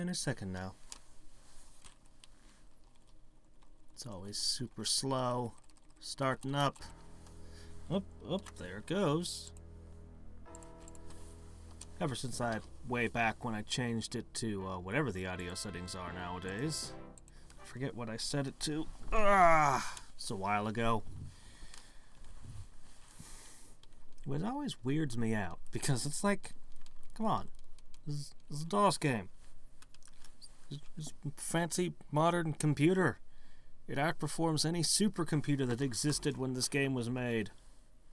any second now. It's always super slow. Starting up. Oh, there it goes. Ever since way back when I changed it to whatever the audio settings are nowadays. I forget what I set it to. It's a while ago. It always weirds me out because it's like, come on, this is a DOS game. It's a fancy modern computer. It outperforms any supercomputer that existed when this game was made.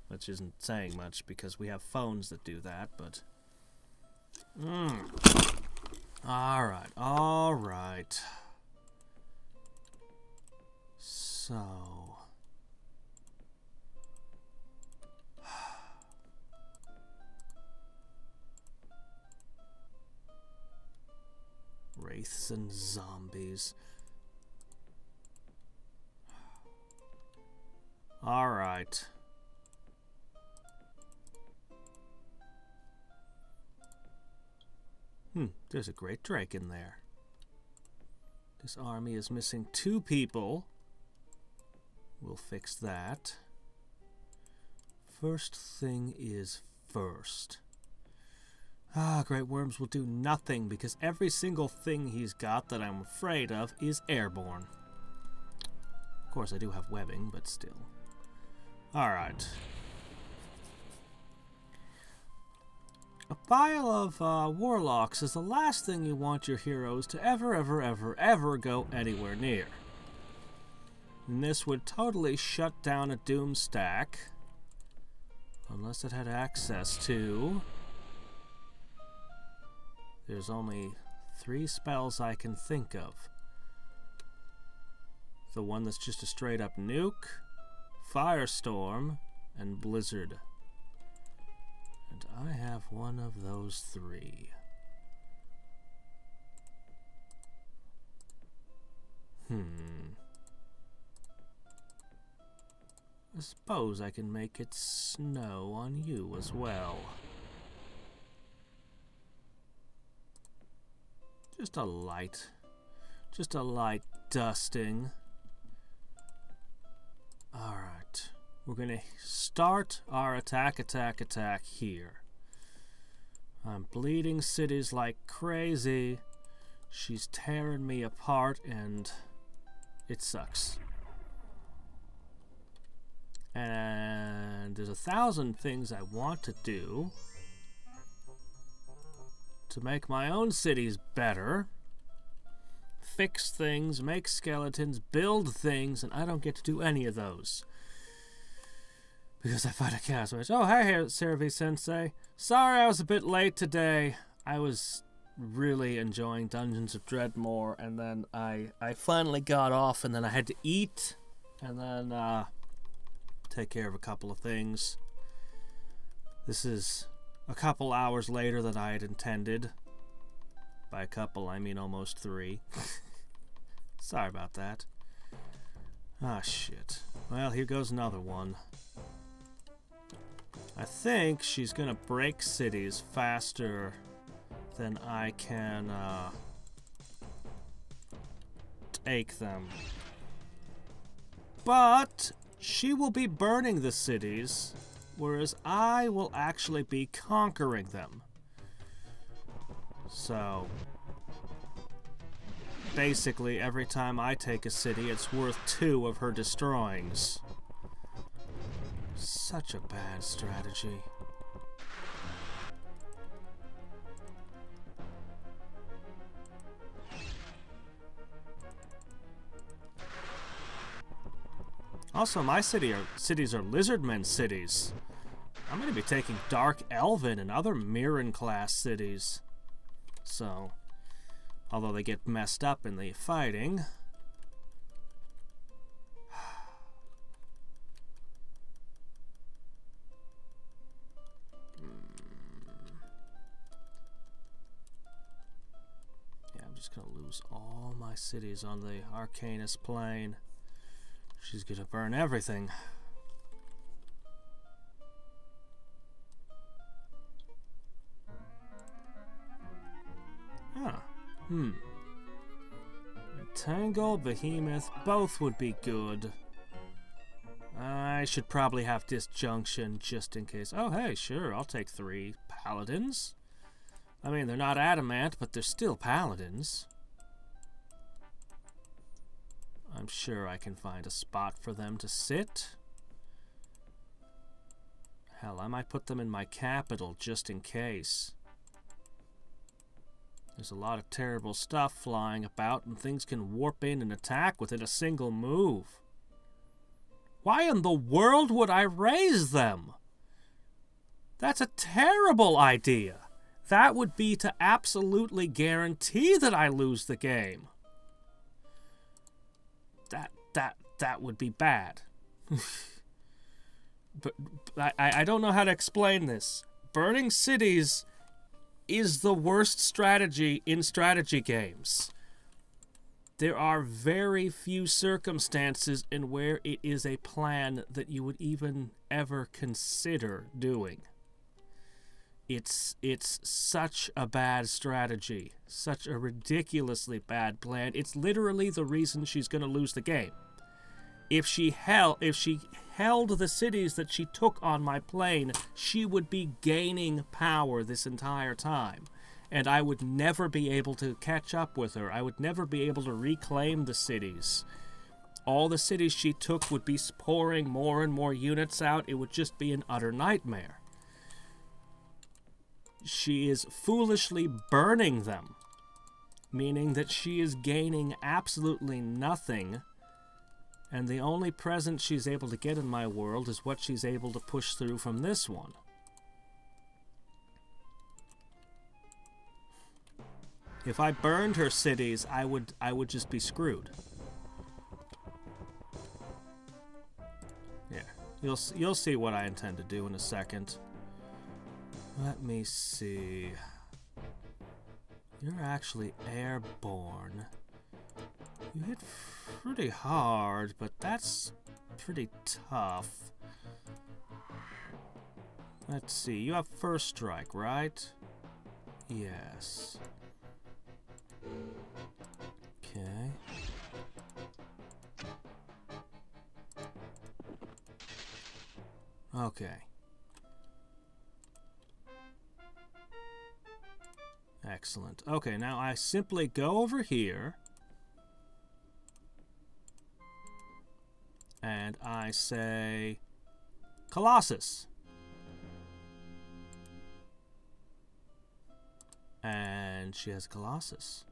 Which isn't saying much because we have phones that do that, but... Alright. So... Wraiths and zombies. Alright. There's a great drake in there. This army is missing 2 people. We'll fix that. First thing is first. Great worms will do nothing because every single thing he's got that I'm afraid of is airborne. Of course, I do have webbing, but still. Alright. A file of warlocks is the last thing you want your heroes to ever go anywhere near. And this would totally shut down a doom stack. Unless it had access to... There's only 3 spells I can think of. The one that's just a straight up nuke, Firestorm, and Blizzard. And I have one of those 3. I suppose I can make it snow on you as well. Just a light dusting. Alright. We're gonna start our attack here. I'm bleeding cities like crazy. She's tearing me apart and it sucks. And there's 1,000 things I want to do to make my own cities better. Fix things, make skeletons, build things, and I don't get to do any of those. Because I fight a chaos witch. Oh, hey, Seravi-sensei. Sorry I was a bit late today. I was really enjoying Dungeons of Dreadmore, and then I finally got off, and then I had to eat, and then take care of a couple of things. This is a couple hours later than I had intended. By a couple, I mean almost 3. Sorry about that. Ah, shit. Well, here goes another one. I think she's gonna break cities faster than I can take them. But she will be burning the cities, whereas I will actually be conquering them. So basically, every time I take a city, it's worth 2 of her destroyings. Such a bad strategy. Also, my cities are Lizardmen cities. I'm going to be taking Dark Elven and other Mirren-class cities. So, although they get messed up in the fighting... Yeah, I'm just going to lose all my cities on the Arcanus Plain. She's going to burn everything. Tangle, Behemoth, both would be good. I should probably have Disjunction just in case. Oh, hey, sure, I'll take 3 Paladins. I mean, they're not adamant, but they're still Paladins. I'm sure I can find a spot for them to sit. Hell, I might put them in my capital just in case. There's a lot of terrible stuff flying about, and things can warp in and attack within a single move. Why in the world would I raise them? That's a terrible idea. That would be to absolutely guarantee that I lose the game. That would be bad. But I don't know how to explain this. Burning cities is the worst strategy in strategy games. There are very few circumstances in where it is a plan that you would even ever consider doing. It's such a bad strategy, such a ridiculously bad plan. It's literally the reason she's going to lose the game. If she held the cities that she took on my plane, she would be gaining power this entire time. And I would never be able to catch up with her. I would never be able to reclaim the cities. All the cities she took would be pouring more and more units out. It would just be an utter nightmare. She is foolishly burning them, meaning that she is gaining absolutely nothing, and the only present she's able to get in my world is what she's able to push through from this one. If I burned her cities, I would just be screwed. Yeah, you'll see what I intend to do in a second. Let me see. You're actually airborne. You hit pretty hard, but that's pretty tough. Let's see. You have first strike, right? Yes. Okay. Okay. Excellent. Okay, now I simply go over here and I say Colossus. And she has Colossus.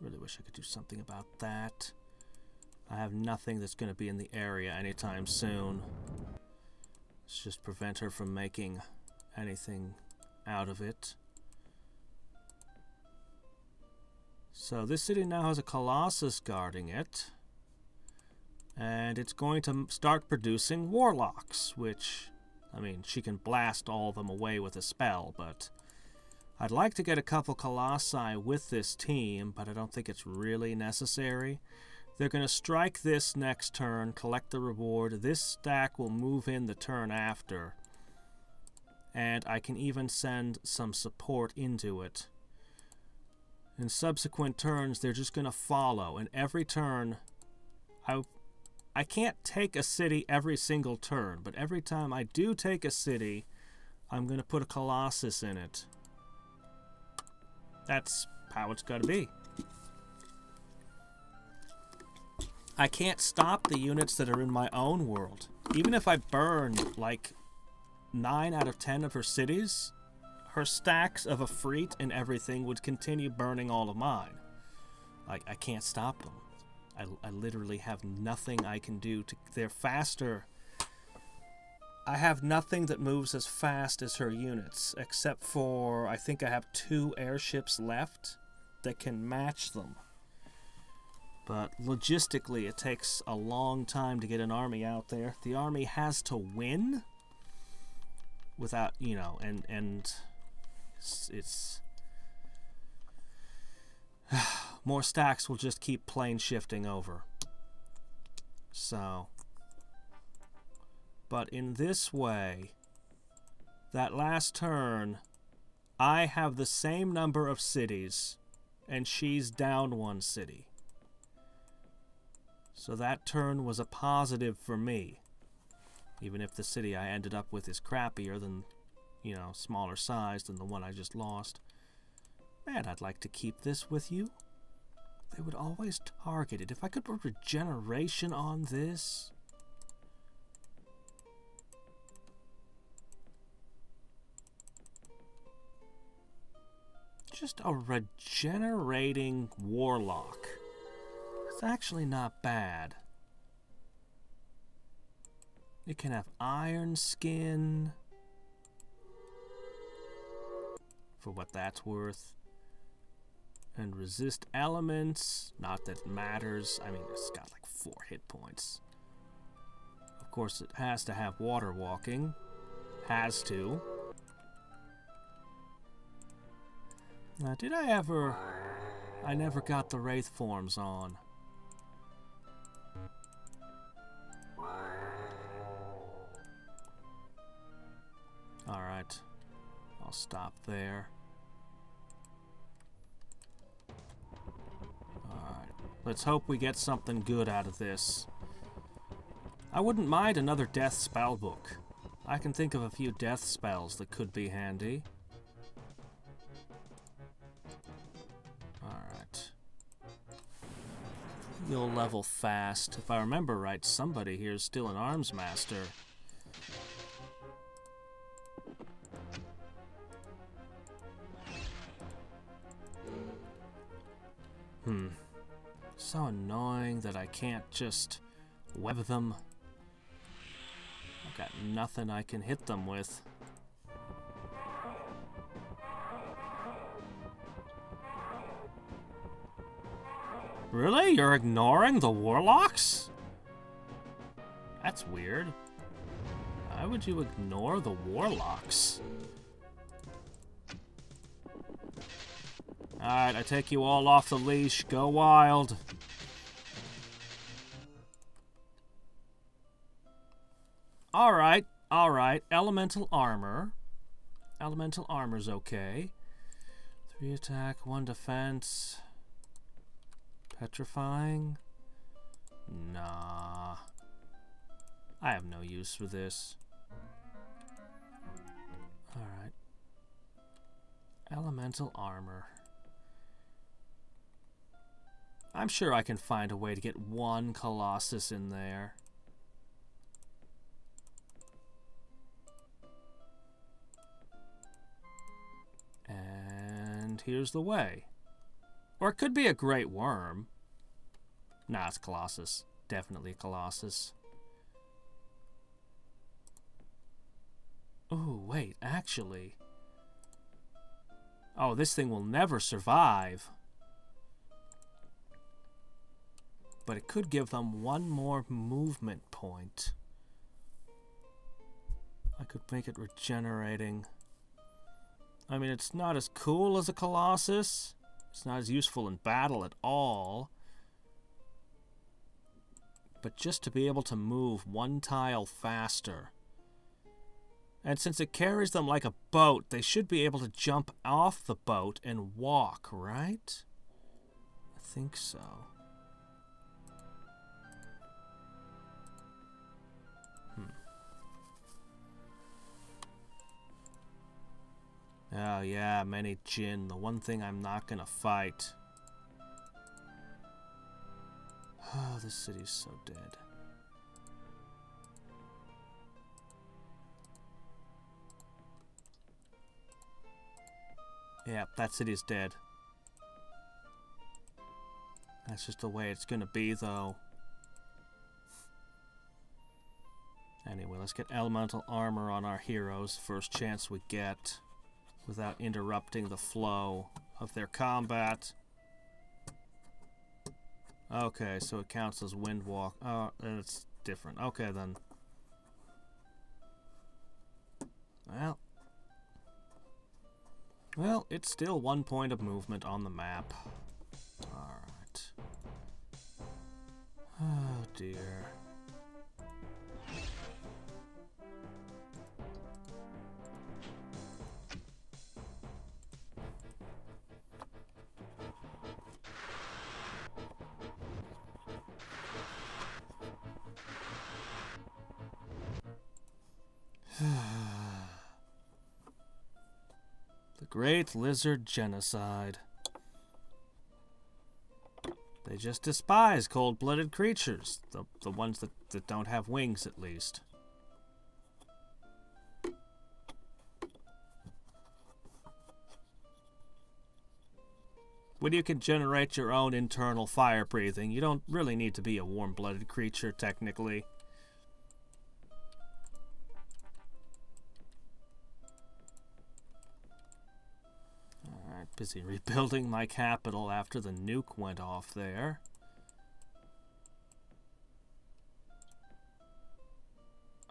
Really wish I could do something about that. I have nothing that's going to be in the area anytime soon. Let's just prevent her from making anything out of it. So this city now has a Colossus guarding it, and it's going to start producing warlocks, which, I mean, she can blast all of them away with a spell, but I'd like to get a couple Colossi with this team, but I don't think it's really necessary. They're going to strike this next turn, collect the reward. This stack will move in the turn after, and I can even send some support into it. In subsequent turns, they're just going to follow, and every turn, I can't take a city every single turn, but every time I do take a city, I'm going to put a Colossus in it. That's how it's got to be. I can't stop the units that are in my own world. Even if I burn, like, 9 out of 10 of her cities, her stacks of Efreet and everything would continue burning all of mine. Like, I can't stop them. I literally have nothing I can do to... They're faster. I have nothing that moves as fast as her units, except for, I think I have 2 airships left that can match them. But logistically, it takes a long time to get an army out there. The army has to win without, you know, and it's more stacks will just keep plane shifting over. So, but in this way, that last turn, I have the same number of cities and she's down 1 city. So that turn was a positive for me. Even if the city I ended up with is crappier than, you know, smaller size than the one I just lost. Man, I'd like to keep this with you. They would always target it. If I could put regeneration on this... Just a regenerating warlock. It's actually not bad. It can have iron skin. For what that's worth. And resist elements. Not that it matters. I mean, it's got like 4 hit points. Of course, it has to have water walking. Has to. Now, did I ever... I never got the Wraith forms on. Alright. I'll stop there. Alright. Let's hope we get something good out of this. I wouldn't mind another death spell book. I can think of a few death spells that could be handy. Alright. You'll level fast. If I remember right, somebody here is still an arms master. So annoying that I can't just web them. I've got nothing I can hit them with. Really? You're ignoring the warlocks? That's weird. Why would you ignore the warlocks? Alright, I take you all off the leash. Go wild. Alright, alright. Elemental armor. Elemental armor's okay. 3 attack, 1 defense. Petrifying? Nah. I have no use for this. Alright. Elemental armor. I'm sure I can find a way to get 1 Colossus in there. And here's the way. Or it could be a Great Worm. Nah, it's Colossus. Definitely a Colossus. Ooh, wait, actually. Oh, this thing will never survive. But it could give them 1 more movement point. I could make it regenerating. I mean, it's not as cool as a Colossus. It's not as useful in battle at all. But just to be able to move 1 tile faster. And since it carries them like a boat, they should be able to jump off the boat and walk, right? I think so. Oh yeah, many Jinn. The one thing I'm not gonna fight. Oh, this city's so dead. Yeah, that city's dead. That's just the way it's gonna be, though. Anyway, let's get elemental armor on our heroes first chance we get, without interrupting the flow of their combat. Okay, so it counts as wind walk. Oh, it's different. Okay, then. Well, it's still 1 point of movement on the map. Alright. Oh, dear. Great Lizard Genocide. They just despise cold-blooded creatures. The ones that don't have wings, at least. When you can generate your own internal fire breathing, you don't really need to be a warm-blooded creature, technically. Alright, busy rebuilding my capital after the nuke went off there.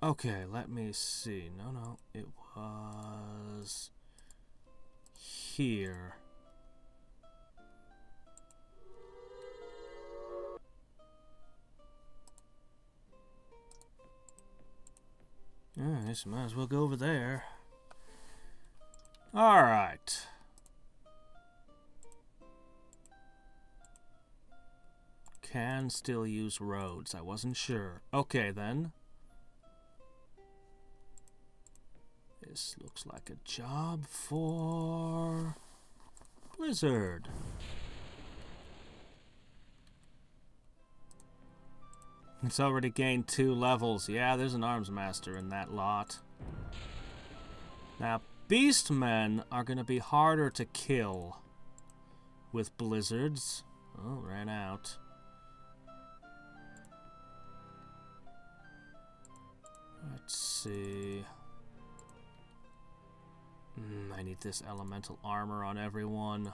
Okay, let me see. No, it was here. I guess I might as well go over there. Alright. Can still use roads. I wasn't sure. Okay, then. This looks like a job for Blizzard. It's already gained 2 levels. Yeah, there's an arms master in that lot. Now, beastmen are going to be harder to kill with blizzards. Oh, ran out. Let's see. I need this elemental armor on everyone.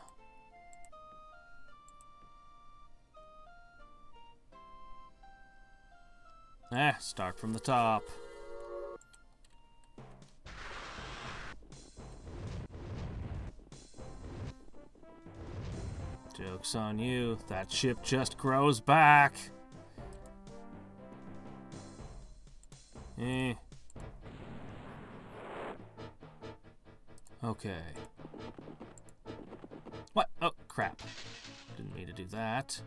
Start from the top. Joke's on you. That ship just grows back. Okay. What? Oh, crap. Didn't mean to do that.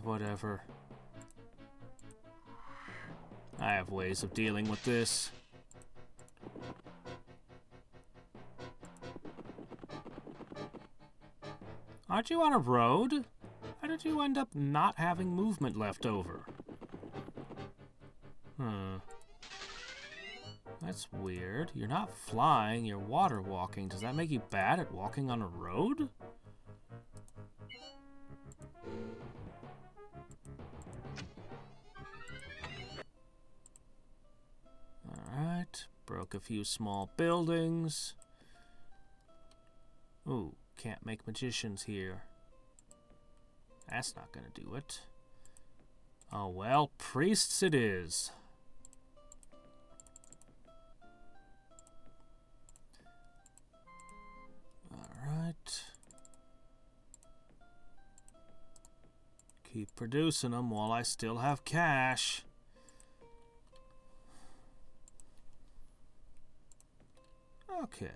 Whatever. I have ways of dealing with this. Aren't you on a road? How did you end up not having movement left over? That's weird. You're not flying, you're water walking. Does that make you bad at walking on a road? Alright, broke a few small buildings. Ooh, can't make magicians here. That's not gonna do it. Oh well, priests it is. Alright. Keep producing them while I still have cash. Okay.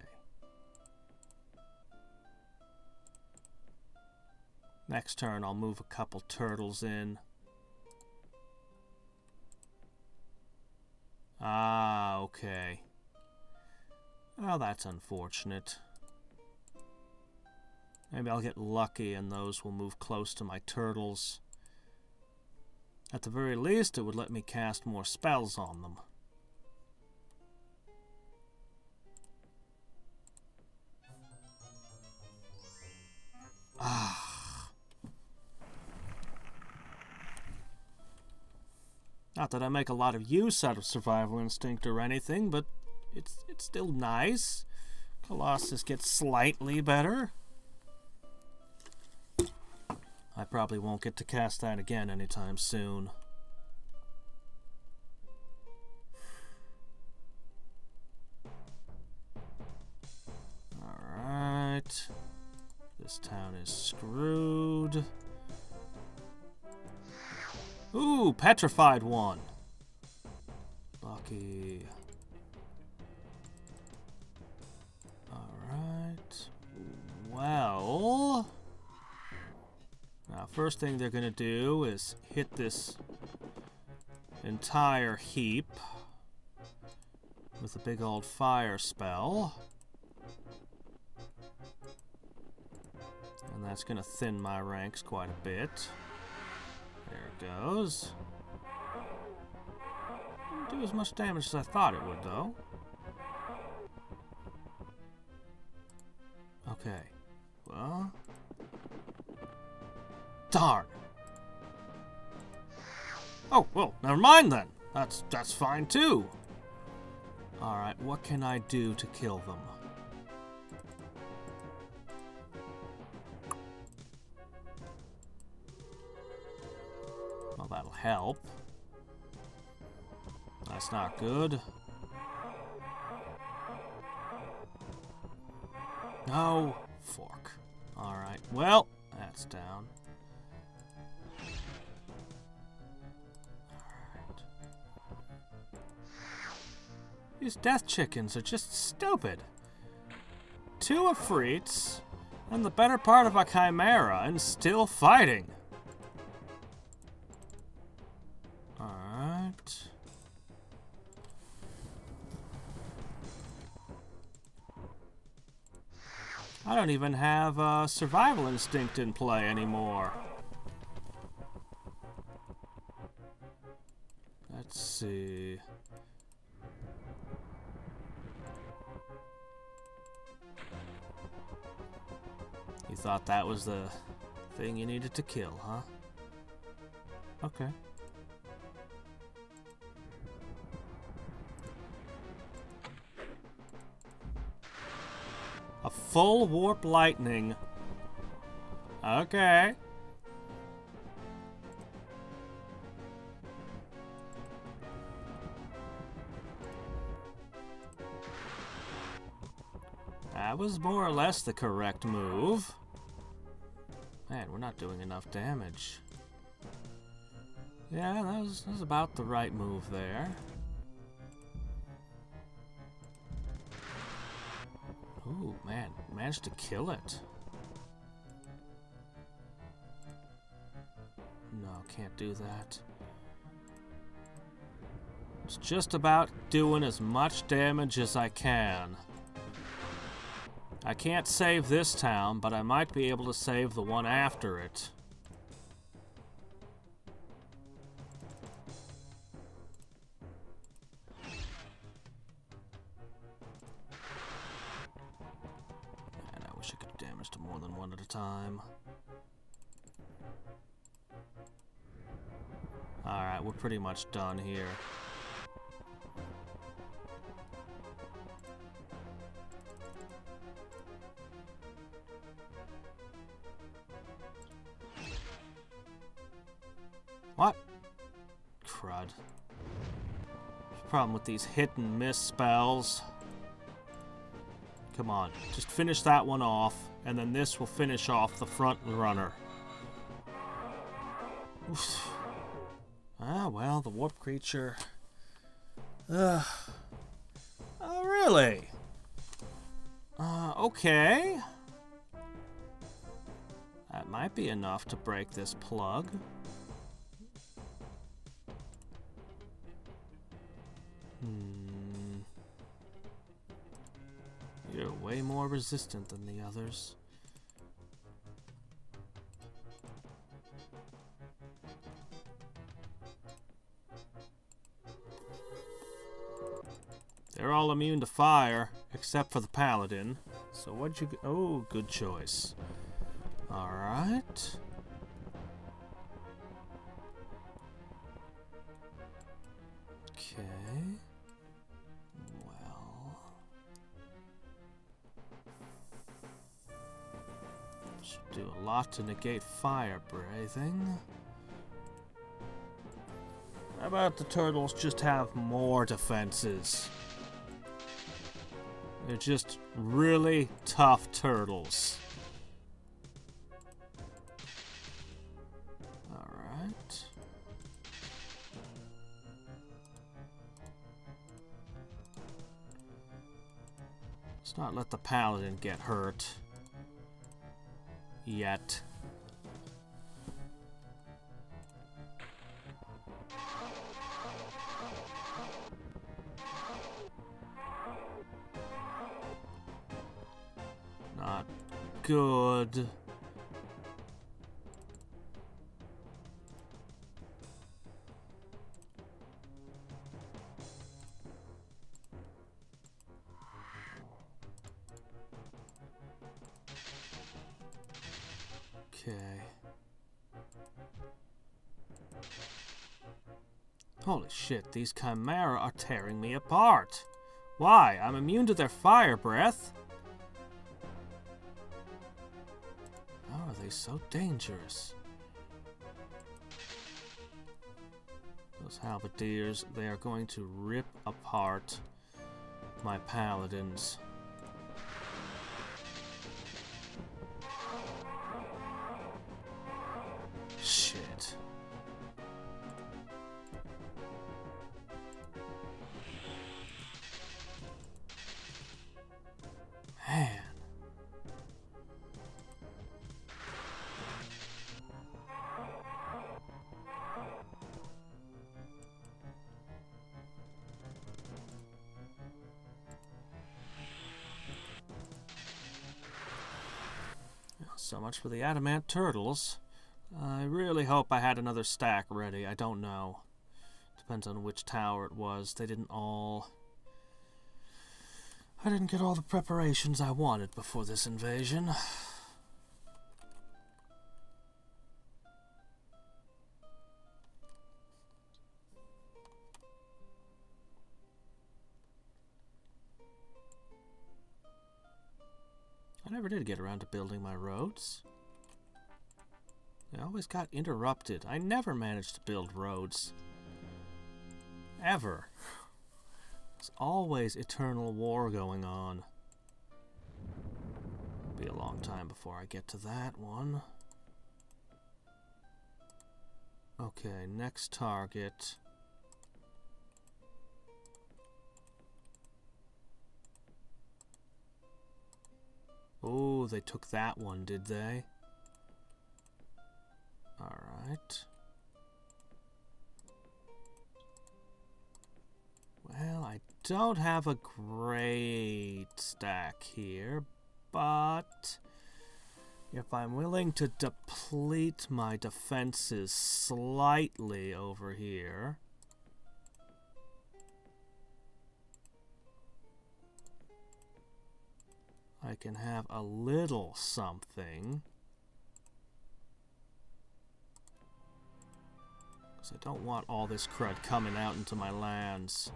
Next turn, I'll move a couple turtles in. Ah, okay. Well, that's unfortunate. Maybe I'll get lucky and those will move close to my turtles. At the very least, it would let me cast more spells on them. Not that I make a lot of use out of Survival Instinct or anything, but it's still nice. Colossus gets slightly better. I probably won't get to cast that again anytime soon. Alright. This town is screwed. Ooh, petrified one. Lucky. Alright. Well. Now, first thing they're going to do is hit this entire heap with a big old fire spell. That's gonna thin my ranks quite a bit. There it goes. Didn't do as much damage as I thought it would, though. Okay. Well... Darn! Oh, well, never mind then. That's fine too. Alright, what can I do to kill them? Well, that'll help. That's not good. No! Fork. Alright, well, that's down. Alright. These death chickens are just stupid. 2 Hadriex and the better part of a chimera and still fighting. Alright. I don't even have survival instinct in play anymore. Let's see. You thought that was the thing you needed to kill, huh? Okay. A full warp lightning. Okay. That was more or less the correct move. Man, we're not doing enough damage. Yeah, that was about the right move there. Ooh, man, managed to kill it. No, can't do that. It's just about doing as much damage as I can. I can't save this town, but I might be able to save the one after it. Man, I wish I could have damaged more than one at a time. Alright, we're pretty much done here. What? Crud. There's a problem with these hit and miss spells. Come on, just finish that one off, and then this will finish off the front runner. Oof. Ah, well, the warp creature. Oh, really? Okay. That might be enough to break this plug. You're way more resistant than the others. They're all immune to fire, except for the paladin. So what'd you get? Oh, good choice. Alright. Okay. Well. Should do a lot to negate fire breathing. How about the turtles just have more defenses? They're just really tough turtles. Alright. Let's not let the paladin get hurt. Yet. Not good. Okay. Holy shit, these Chimera are tearing me apart. Why? I'm immune to their fire breath. How are they so dangerous? Those halberdiers, they are going to rip apart my paladins. Shit. Man. So much for the adamant turtles. I really hope I had another stack ready. I don't know. Depends on which tower it was. They didn't all... I didn't get all the preparations I wanted before this invasion. I never did get around to building my roads. I always got interrupted. I never managed to build roads. Ever. There's always eternal war going on. It'll be a long time before I get to that one. Okay, next target. Oh, they took that one, did they? Alright. Well, I don't have a great stack here, but if I'm willing to deplete my defenses slightly over here, I can have a little something. Because I don't want all this crud coming out into my lands.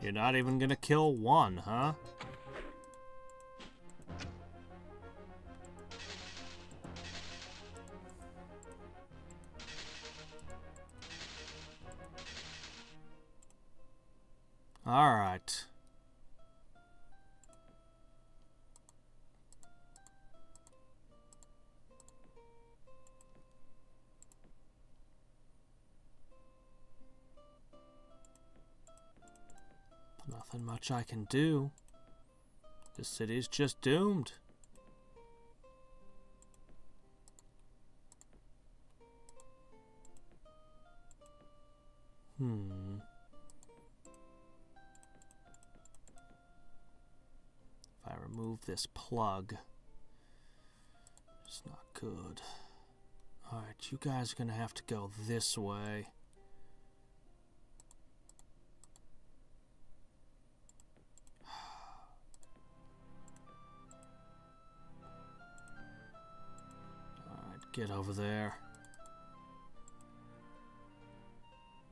You're not even gonna kill one, huh? All right. Nothing much I can do. This city's just doomed. If I remove this plug, it's not good. Alright, you guys are gonna have to go this way. Get over there.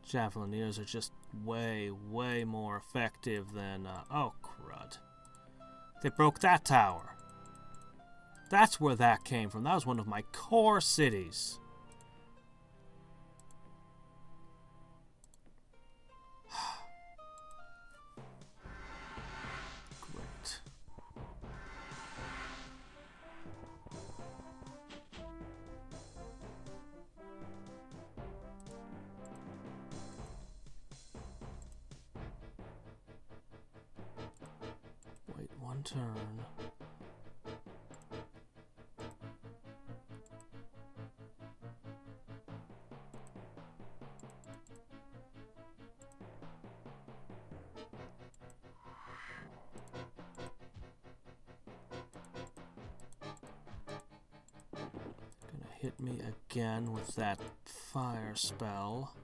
Javelineers are just way, way more effective than... oh, crud. They broke that tower. That's where that came from. That was one of my core cities. Great. Wait one turn. hit me again with that fire spell.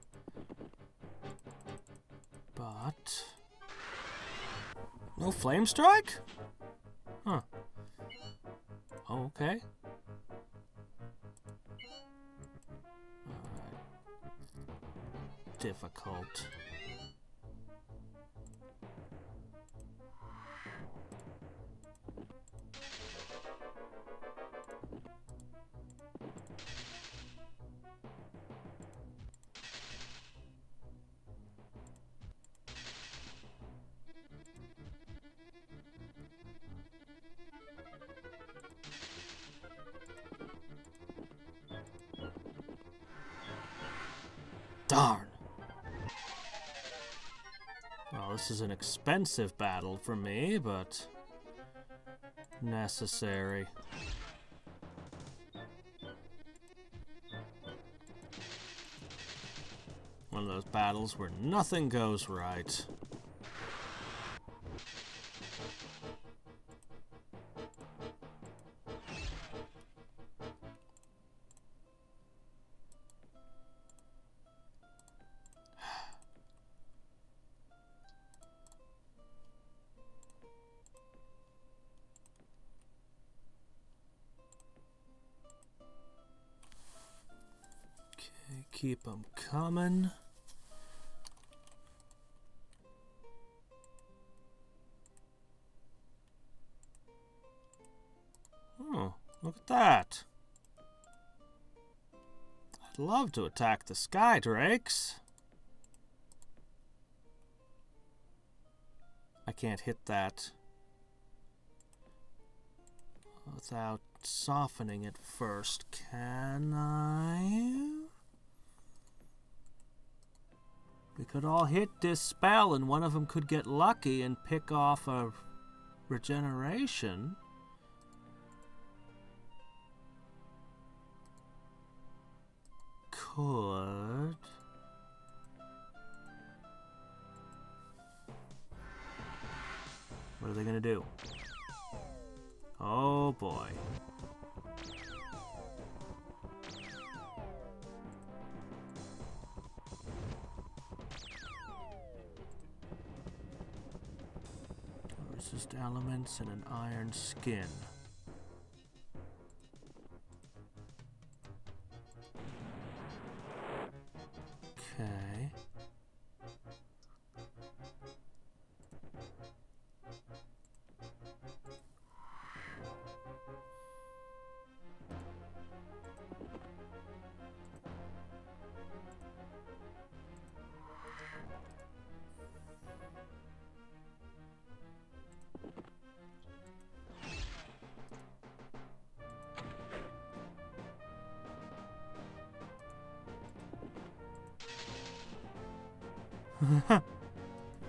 But no flame strike? Huh. Okay. Difficult. Darn. Well, this is an expensive battle for me, but necessary. One of those battles where nothing goes right. Keep them coming. Oh, look at that. I'd love to attack the sky drakes. I can't hit that without softening it first, can I? We could all hit Dispel and one of them could get lucky and pick off a regeneration. Could. What are they gonna do? Oh boy. Resist elements and an iron skin. Okay.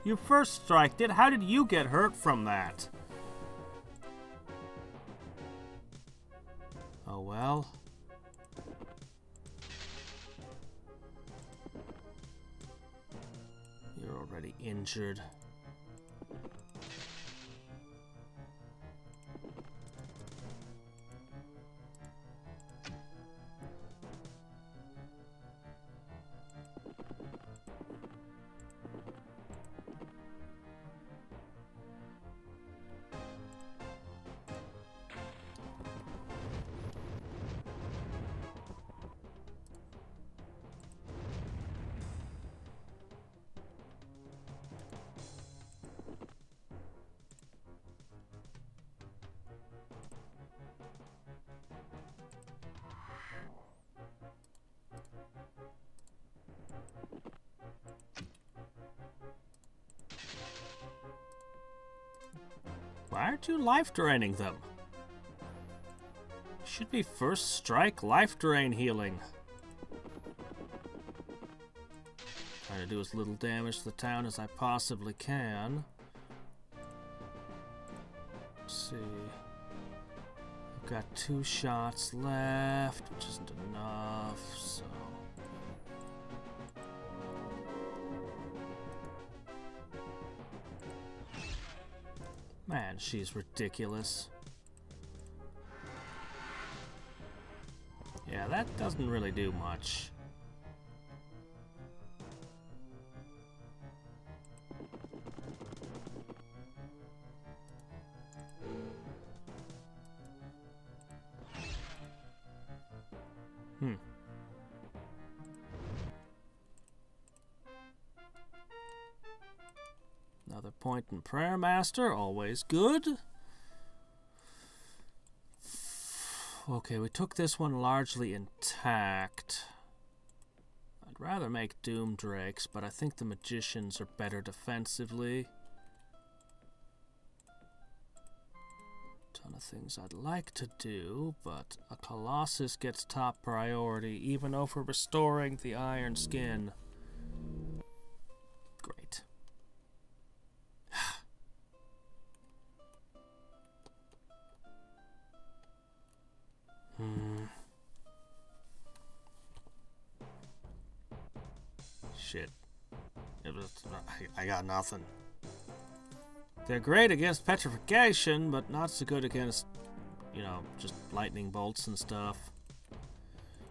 You first striked it. How did you get hurt from that? Oh well. You're already injured. Why aren't you life draining them? Should be first strike life drain healing. Trying to do as little damage to the town as I possibly can. Let's see. I've got 2 shots left, which isn't enough, so. Man, she's ridiculous. Yeah, that doesn't really do much. Another point in Prayer Master, always good. Okay, we took this one largely intact. I'd rather make Doom Drakes, but I think the Magicians are better defensively. Ton of things I'd like to do, but a Colossus gets top priority, even over restoring the Iron Skin. Great. Shit. I got nothing. They're great against petrification, but not so good against, you know, just lightning bolts and stuff.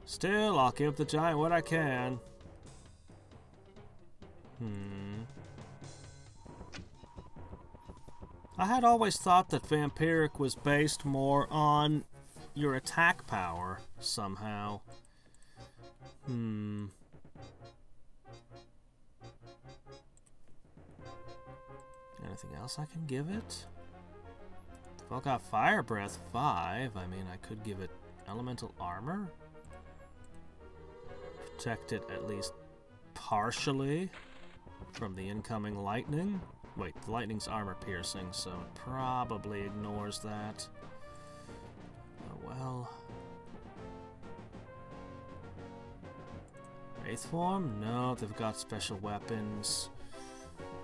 Still, I'll give the giant what I can. I had always thought that Vampiric was based more on your attack power, somehow. Anything else I can give it? If I got Fire Breath 5, I mean, I could give it Elemental Armor. Protect it at least partially from the incoming lightning. Wait, the lightning's armor piercing, so it probably ignores that. Oh well. Wraith form? No, they've got special weapons.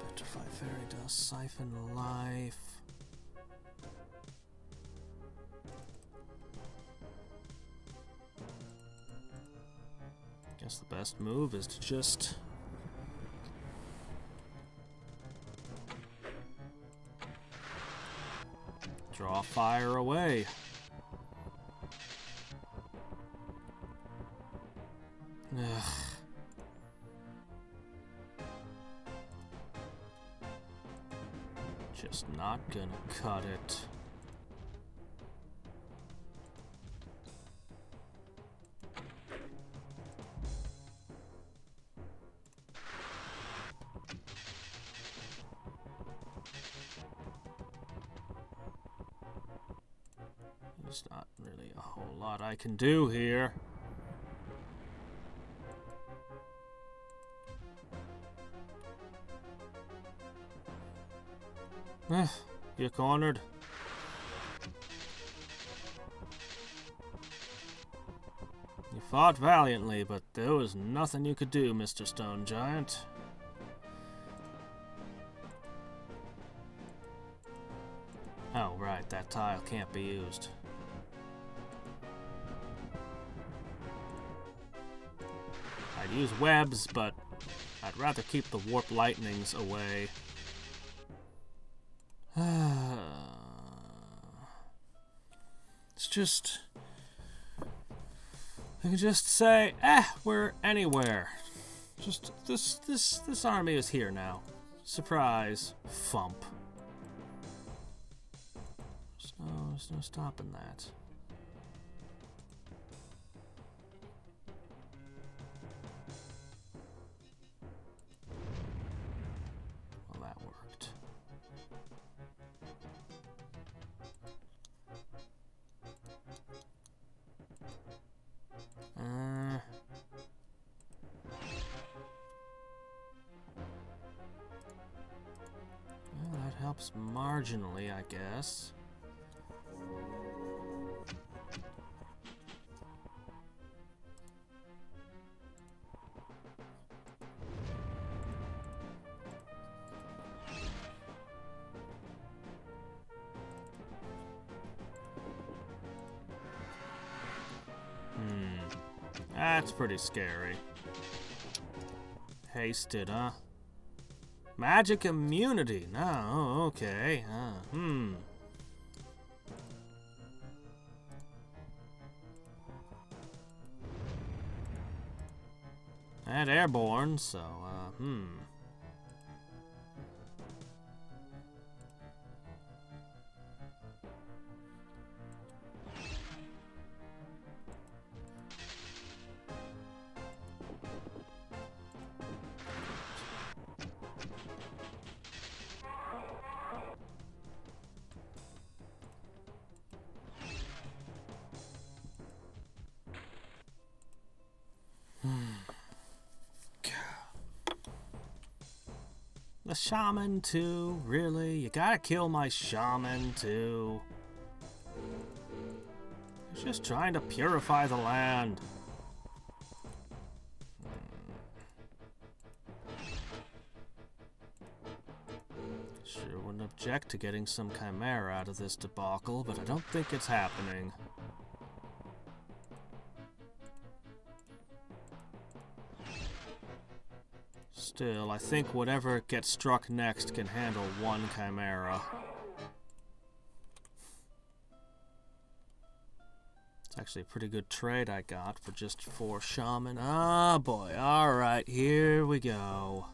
Petrify Fairy Dust, Siphon Life. Guess the best move is to just draw fire away. Ugh. Just not gonna cut it. There's not really a whole lot I can do here. You're cornered. You fought valiantly, but there was nothing you could do, Mr. Stone Giant. Oh, right, that tile can't be used. I'd use webs, but I'd rather keep the warp lightnings away. It's just, I can just say, we're anywhere. Just this army is here now. Surprise, thump. There's no stopping that. Well, that worked. Well, that helps marginally, I guess. That's pretty scary. Hasted, huh? Magic immunity. No, okay. And airborne, so, The shaman too? Really? You gotta kill my shaman too? He's just trying to purify the land. Sure wouldn't object to getting some chimera out of this debacle, but I don't think it's happening. Still, I think whatever gets struck next can handle one chimera. It's actually a pretty good trade I got for just 4 shaman. Ah, boy. Alright, here we go.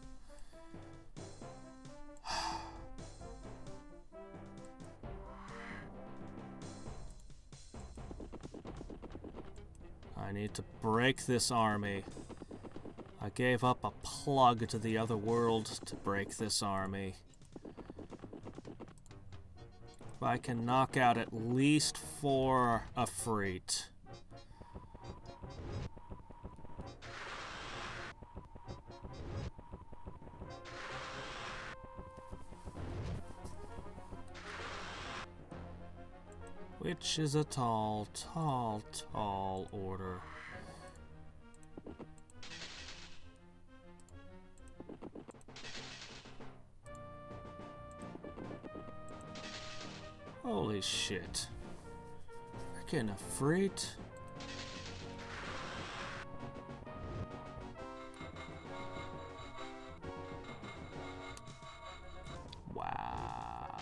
I need to break this army. I gave up a plug to the other world to break this army. If I can knock out at least 4 Ifrit. Which is a tall, tall, tall order. Holy shit. Freaking Ifrit. Wow.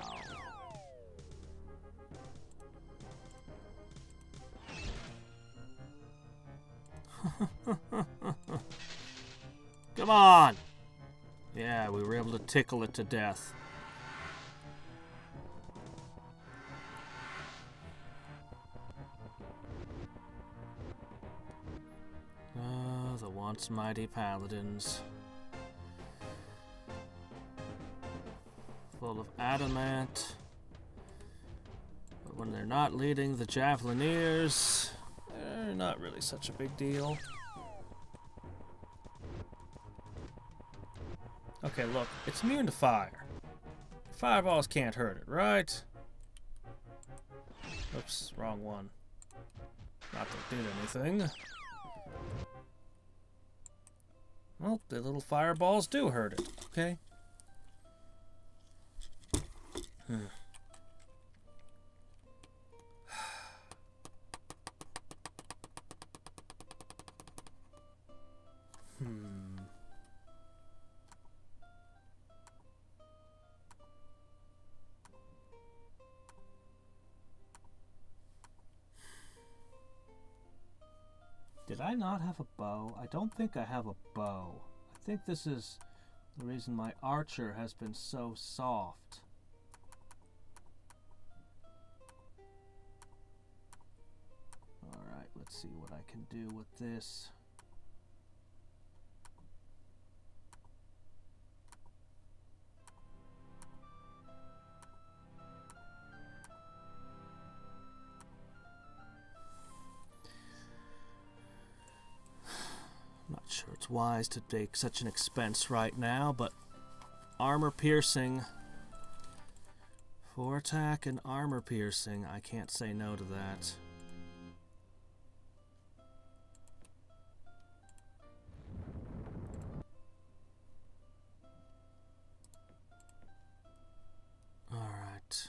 Come on! Yeah, we were able to tickle it to death. The once mighty paladins. Full of adamant. But when they're not leading the javelineers, they're not really such a big deal. Okay, look, it's immune to fire. Fireballs can't hurt it, right? Oops, wrong one. Not that it did anything. Well, the little fireballs do hurt it, okay? Did I not have a bow? I don't think I have a bow. I think this is the reason my archer has been so soft. Alright, let's see what I can do with this. Not sure it's wise to take such an expense right now, but armor piercing. 4 attack and armor piercing. I can't say no to that. Alright.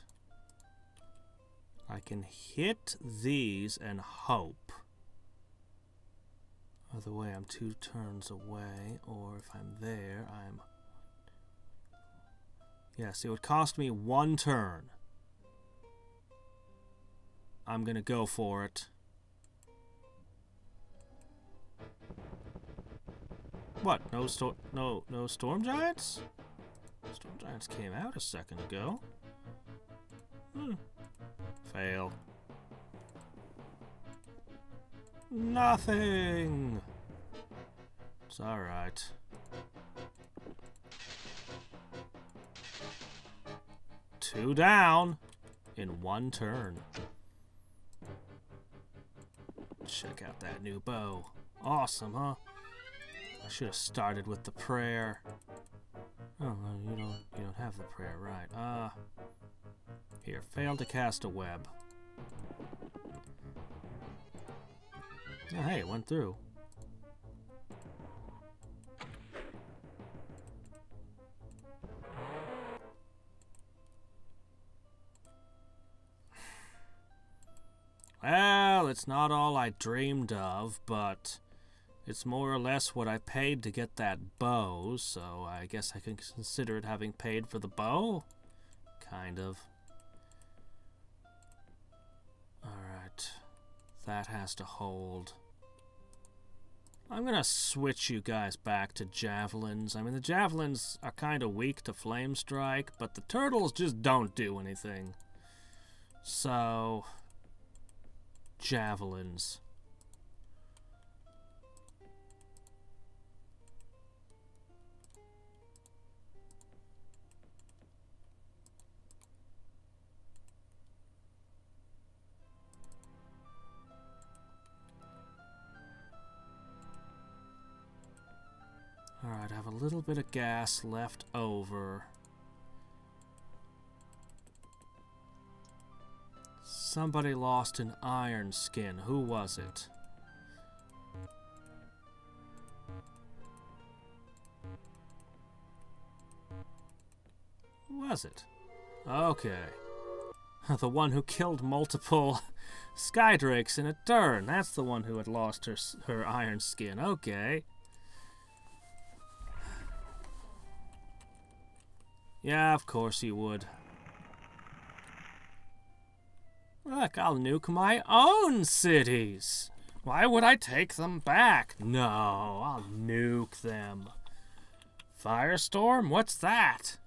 I can hit these and hope. Other way, I'm 2 turns away, or if I'm there, I'm... Yes, it would cost me 1 turn. I'm gonna go for it. What? No storm giants? Storm giants came out a second ago. Fail. Nothing. It's alright. Two down in one turn. Check out that new bow. Awesome, huh? I should have started with the prayer. Oh, you don't have the prayer, right? Here, fail to cast a web. Oh, hey, it went through. Well, it's not all I dreamed of, but it's more or less what I paid to get that bow, so I guess I can consider it having paid for the bow? Kind of. Alright. That has to hold. I'm gonna switch you guys back to javelins. I mean, the javelins are kind of weak to flame strike, but the turtles just don't do anything. So, javelins. Alright, I have a little bit of gas left over. Somebody lost an iron skin. Who was it? Who was it? Okay. The one who killed multiple Skydrakes in a turn. That's the one who had lost her iron skin. Okay. Yeah, of course you would. Look, I'll nuke my own cities. Why would I take them back? No, I'll nuke them. Firestorm? What's that?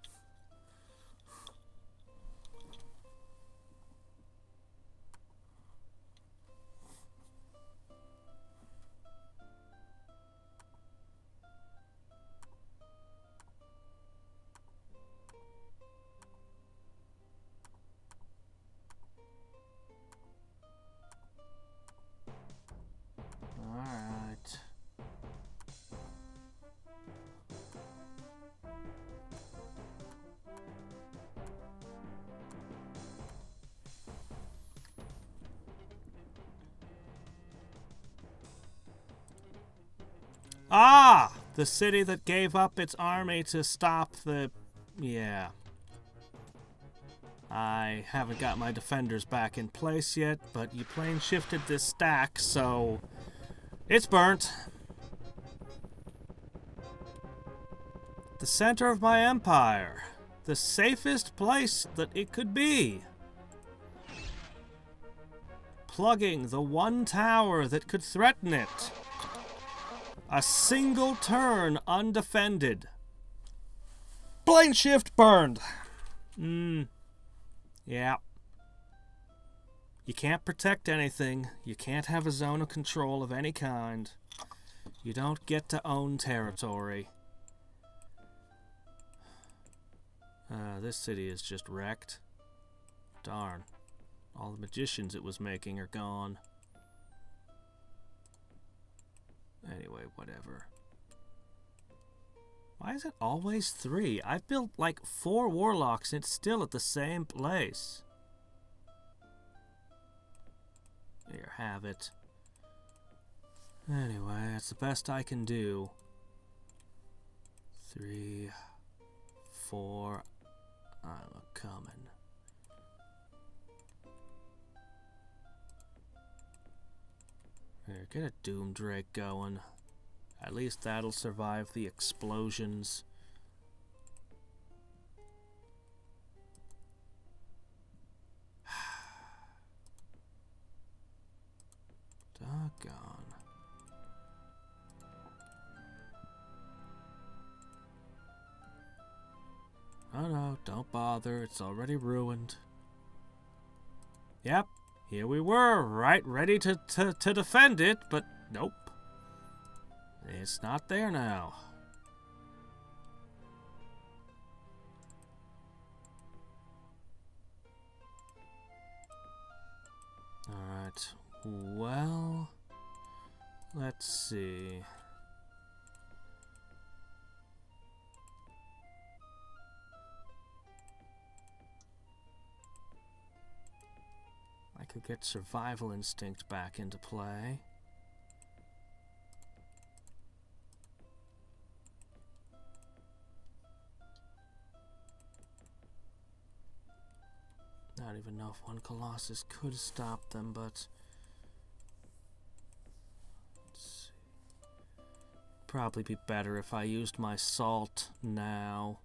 Ah! The city that gave up its army to stop the... Yeah. I haven't got my defenders back in place yet, but you plane shifted this stack, so... It's burnt. The center of my empire. The safest place that it could be. Plugging the one tower that could threaten it. A single turn undefended. Plane shift burned. Yeah. You can't protect anything. You can't have a zone of control of any kind. You don't get to own territory. This city is just wrecked. Darn. All the magicians it was making are gone. Anyway, whatever. Why is it always 3? I've built like 4 warlocks and it's still at the same place. Here, have it. Anyway, that's the best I can do. 3, 4, I'm a-coming. Here, get a Doom Drake going. At least that'll survive the explosions. Doggone. Oh no, don't bother. It's already ruined. Yep, here we were, right ready to defend it, but nope. It's not there now. Alright, well, let's see. I could get survival instinct back into play. Not even know if one Colossus could stop them, but let's see. Probably be better if I used my salt now.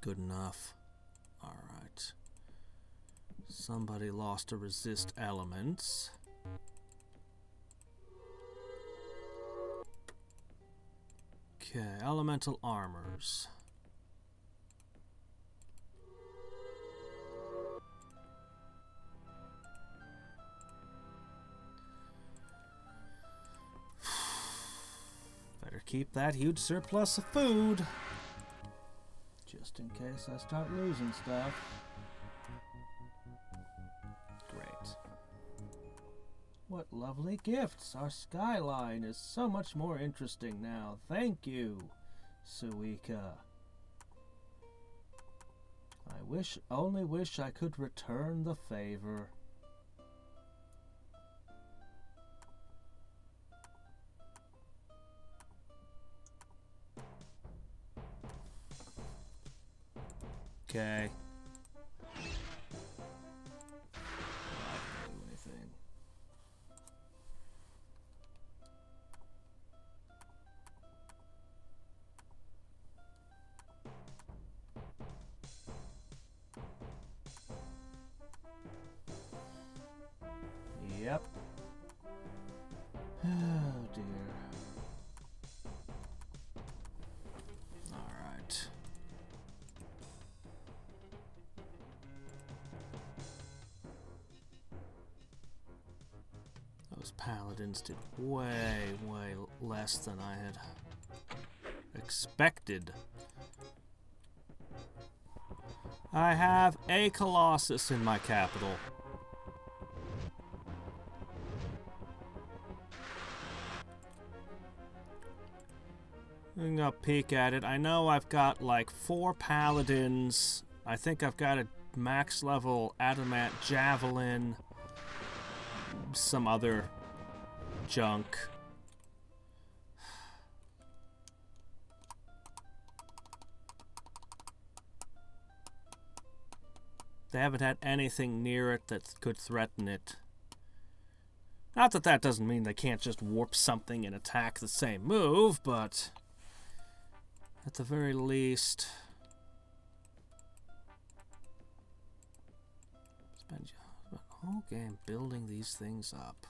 Good enough. Alright. Somebody lost to resist elements. Okay, elemental armors. Better keep that huge surplus of food. Just in case I start losing stuff. Great. What lovely gifts! Our skyline is so much more interesting now. Thank you, Suika. Only wish I could return the favor. Okay. Not gonna do anything. Yep. Oh dear. Alright. Those paladins did way less than I had expected. I have a Colossus in my capital. I'm gonna peek at it. I know I've got like 4 paladins. I think I've got a max level adamant javelin. Some other junk. They haven't had anything near it that could threaten it. Not that that doesn't mean they can't just warp something and attack the same move, but at the very least, spend the whole game building these things up.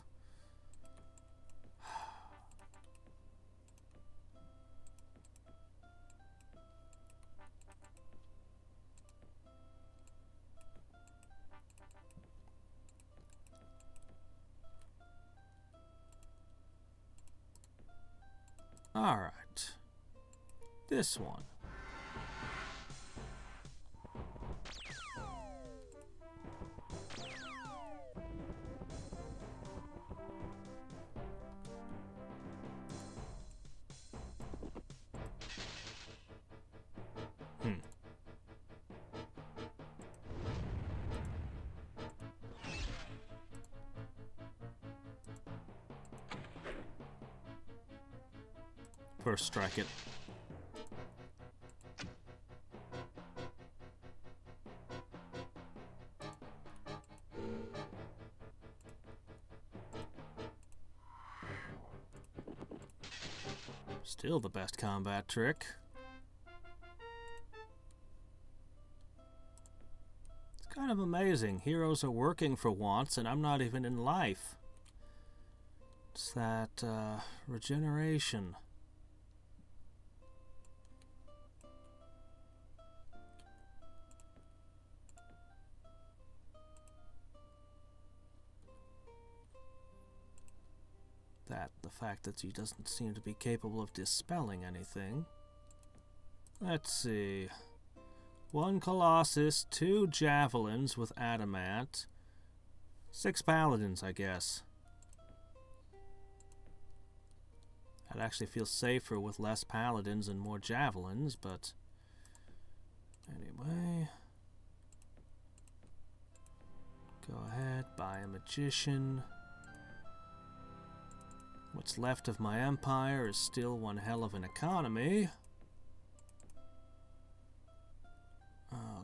All right, this one. First strike it. Still the best combat trick. Kind of amazing. Heroes are working for once, and I'm not even in life. It's that, regeneration. The fact that he doesn't seem to be capable of dispelling anything. Let's see. 1 Colossus, 2 Javelins with Adamant, 6 Paladins, I guess. I'd actually feel safer with less Paladins and more Javelins, but anyway. Go ahead, buy a Magician. What's left of my empire is still one hell of an economy.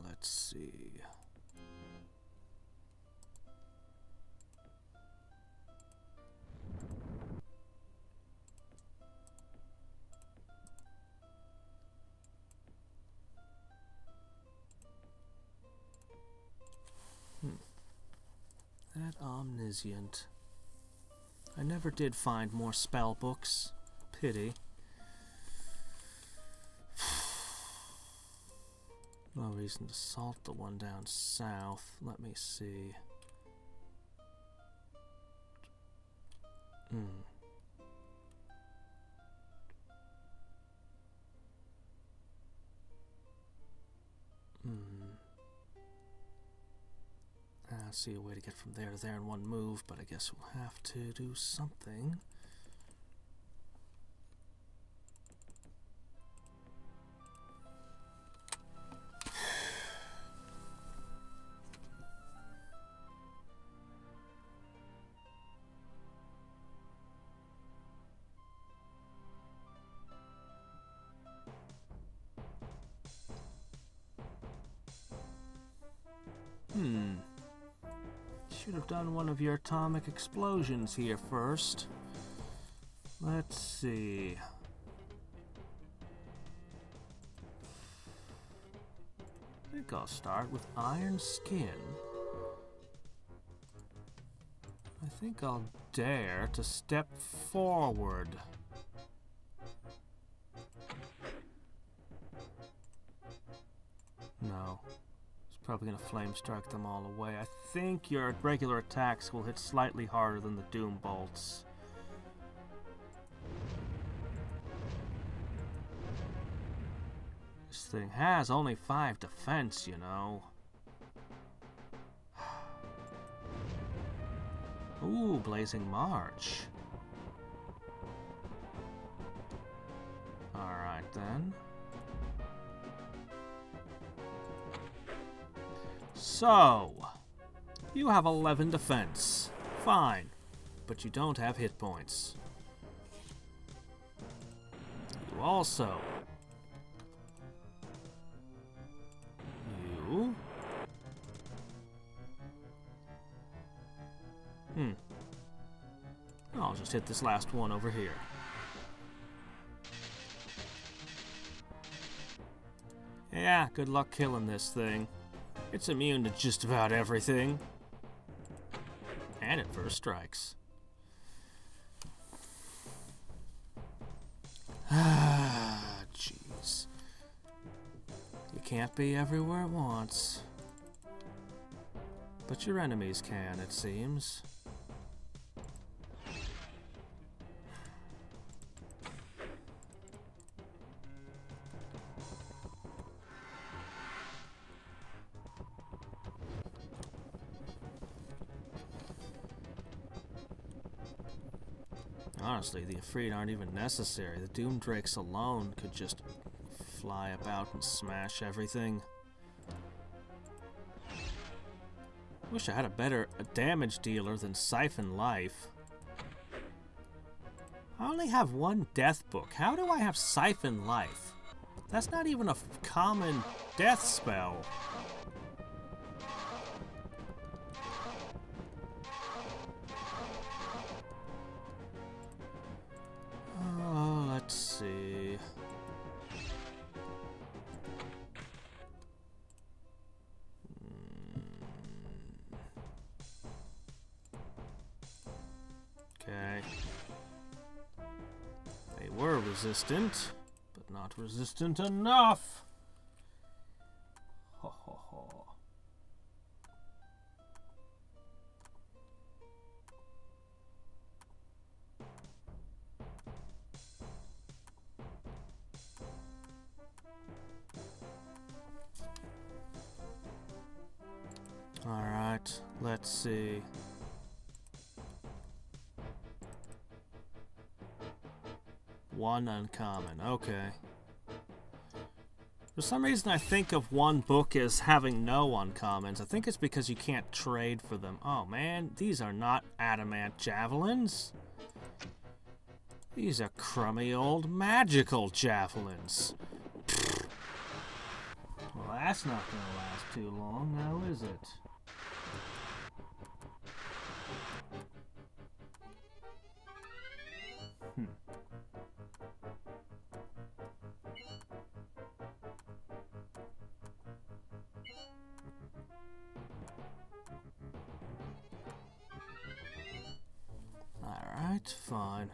Let's see. That Omniscient. I never did find more spell books. Pity. No reason to salt the one down south. Let me see. I see a way to get from there to there in one move, but I guess we'll have to do something. Should have done one of your atomic explosions here first. Let's see. I think I'll start with Iron Skin. I think I'll dare to step forward. No. Probably gonna flame strike them all away. I think your regular attacks will hit slightly harder than the Doom Bolts. This thing has only 5 defense, you know. Ooh, Blazing March. Alright then. So, you have 11 defense. Fine, but you don't have hit points. You also... You... I'll just hit this last one over here. Yeah, good luck killing this thing. It's immune to just about everything. And it first strikes. Ah, jeez. You can't be everywhere at once. But your enemies can, it seems. Honestly, the Ifrit aren't even necessary. The Doom Drakes alone could just fly about and smash everything. Wish I had a better damage dealer than Siphon Life. I only have 1 death book. How do I have Siphon Life? That's not even a common death spell. Let's see. resistant, but not resistant enough. Ho ho ho. All right, let's see. One uncommon, okay. For some reason I think of one book as having no uncommons. I think it's because you can't trade for them. Oh man, these are not adamant javelins. These are crummy old magical javelins. Well, that's not gonna last too long now, is it? Alright, fine.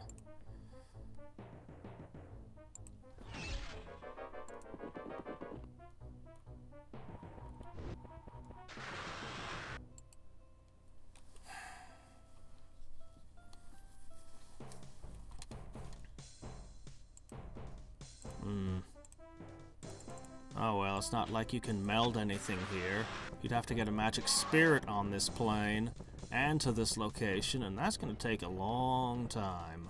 Oh well, it's not like you can meld anything here. You'd have to get a magic spirit on this plane and to this location, and that's going to take a long time.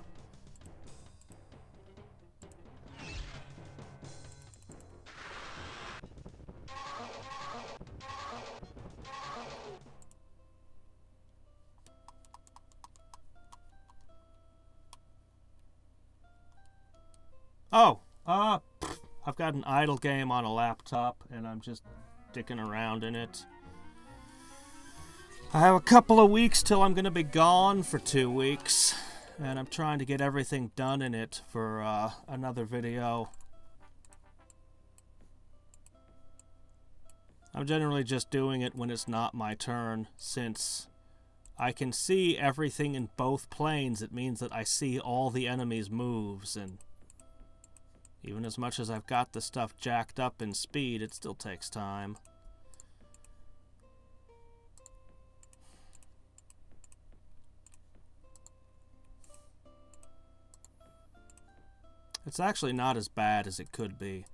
Oh, I've got an idle game on a laptop, and I'm just dicking around in it. I have a couple of weeks till I'm going to be gone for 2 weeks, and I'm trying to get everything done in it for another video. I'm generally just doing it when it's not my turn, since I can see everything in both planes. It means that I see all the enemies' moves, and even as much as I've got the stuff jacked up in speed, it still takes time. It's actually not as bad as it could be.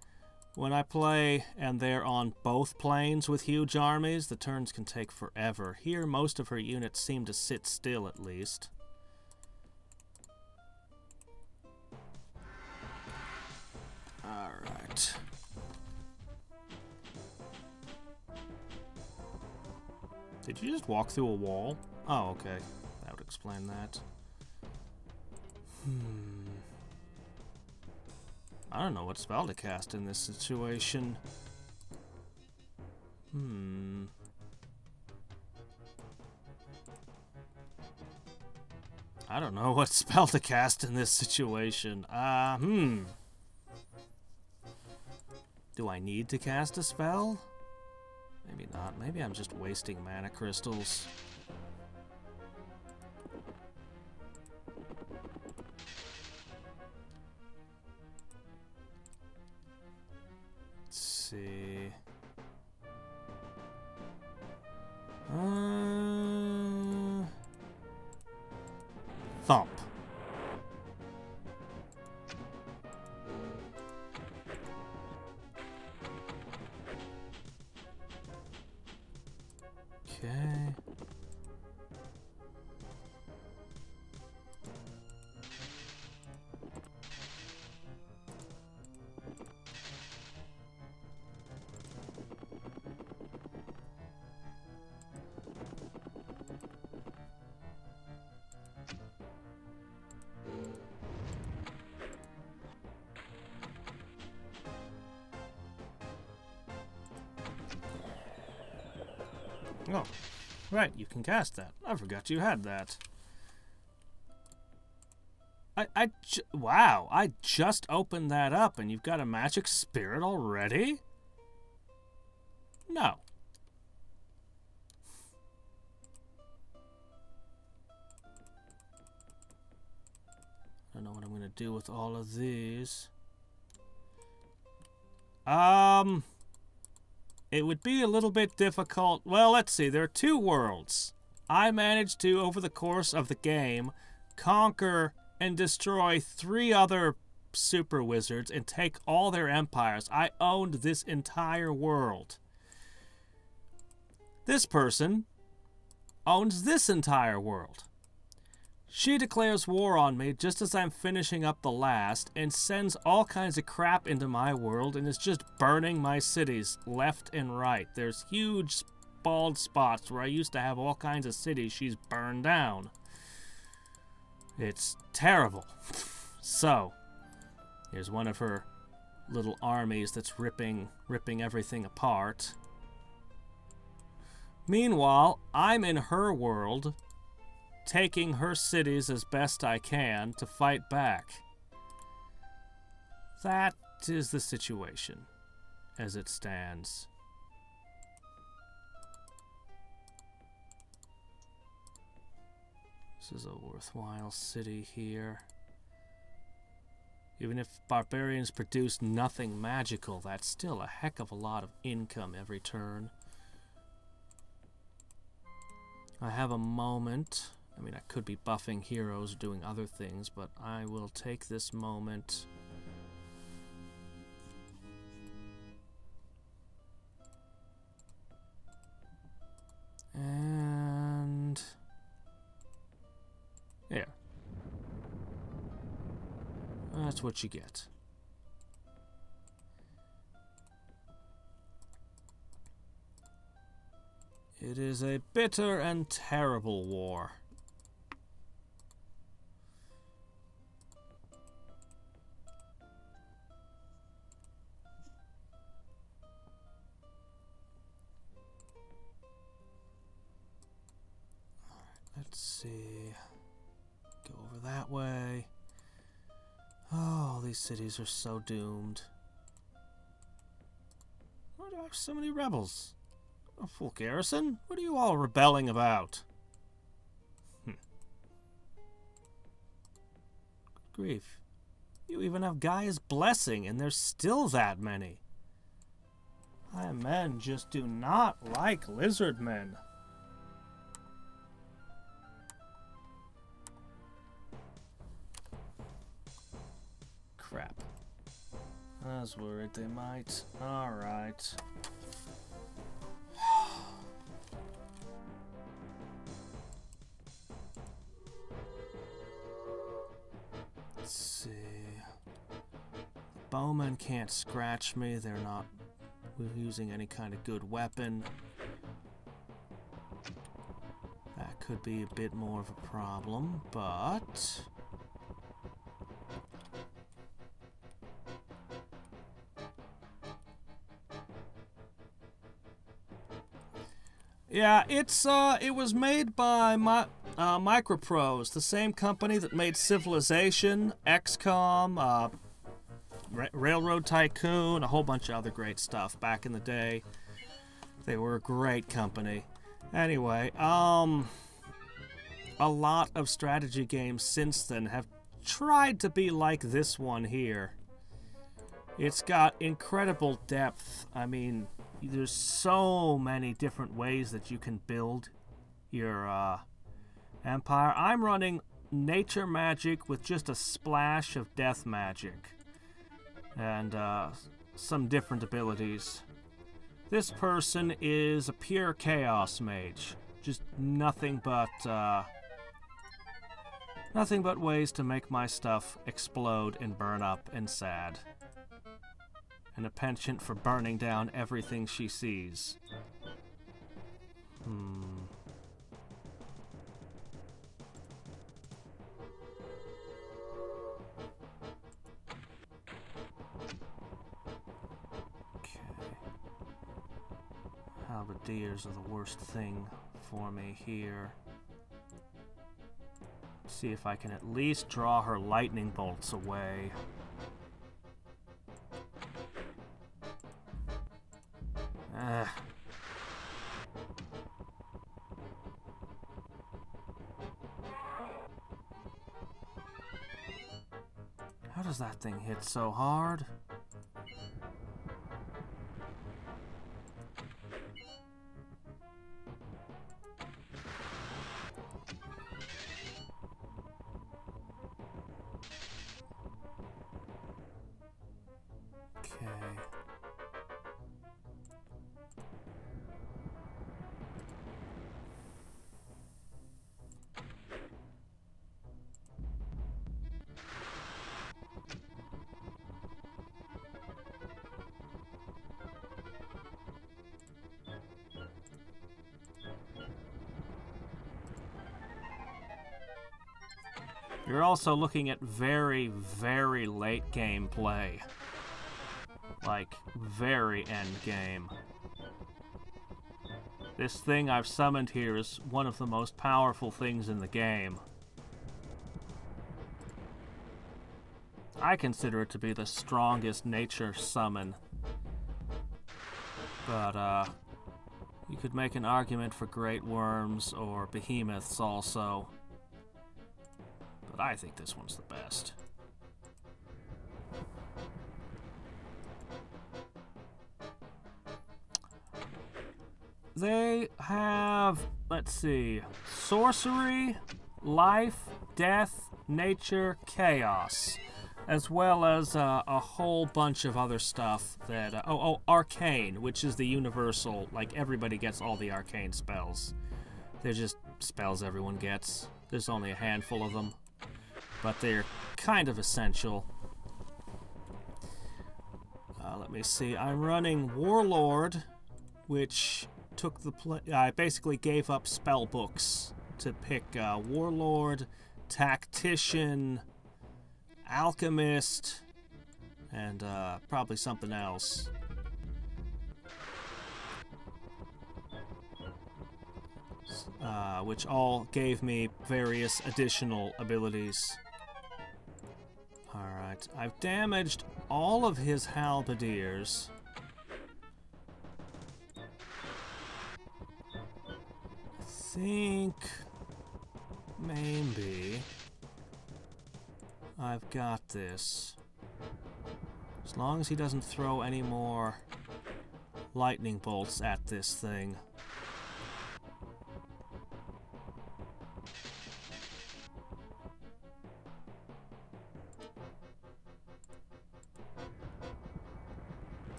When I play and they're on both planes with huge armies, the turns can take forever. Here, most of her units seem to sit still, at least. Alright. Did you just walk through a wall? Oh, okay. That would explain that. I don't know what spell to cast in this situation. I don't know what spell to cast in this situation. Do I need to cast a spell? Maybe not. Maybe I'm just wasting mana crystals. Let's see. Thump. Okay. Oh, right, you can cast that. I forgot you had that. Wow, I just opened that up and you've got a magic spirit already? No. Don't know what I'm going to do with all of these. It would be a little bit difficult. Well, let's see. There are 2 worlds. I managed to, over the course of the game, conquer and destroy 3 other super wizards and take all their empires. I owned this entire world. This person owns this entire world. She declares war on me just as I'm finishing up the last and sends all kinds of crap into my world and is just burning my cities left and right. There's huge bald spots where I used to have all kinds of cities she's burned down. It's terrible. So, here's one of her little armies that's ripping everything apart. Meanwhile, I'm in her world, taking her cities as best I can to fight back. That is the situation as it stands. This is a worthwhile city here. Even if barbarians produce nothing magical, that's still a heck of a lot of income every turn. I have a moment. I mean, I could be buffing heroes or doing other things, but I will take this moment. And there. That's what you get. It is a bitter and terrible war. Let's see. Go over that way. Oh, these cities are so doomed. Why do I have so many rebels? A full garrison? What are you all rebelling about? Good grief. You even have Gaia's blessing, and there's still that many. My men just do not like lizard men. Crap. I was worried they might. Alright. Let's see. Bowmen can't scratch me. They're not using any kind of good weapon. That could be a bit more of a problem, but yeah, it was made by Microprose, the same company that made Civilization, XCOM, Railroad Tycoon, a whole bunch of other great stuff back in the day. They were a great company. Anyway, a lot of strategy games since then have tried to be like this one here. It's got incredible depth. I mean, there's so many different ways that you can build your empire. I'm running nature magic with just a splash of death magic and some different abilities. This person is a pure chaos mage. Just nothing but ways to make my stuff explode and burn up and sad. And a penchant for burning down everything she sees. Halberdiers are the worst thing for me here. See if I can at least draw her lightning bolts away. How does that thing hit so hard? You're also looking at very, very late game play. Like, very end game. This thing I've summoned here is one of the most powerful things in the game. I consider it to be the strongest nature summon. But, you could make an argument for great worms or behemoths also. But I think this one's the best. They have, let's see, sorcery, life, death, nature, chaos, as well as a whole bunch of other stuff that, arcane, which is the universal, like everybody gets all the arcane spells. They're just spells everyone gets. There's only a handful of them, but they're kind of essential. Let me see, I'm running Warlord, which took the I basically gave up spell books to pick Warlord, Tactician, Alchemist, and probably something else. Which all gave me various additional abilities. Alright, I've damaged all of his halberdiers. I think maybe I've got this. As long as he doesn't throw any more lightning bolts at this thing.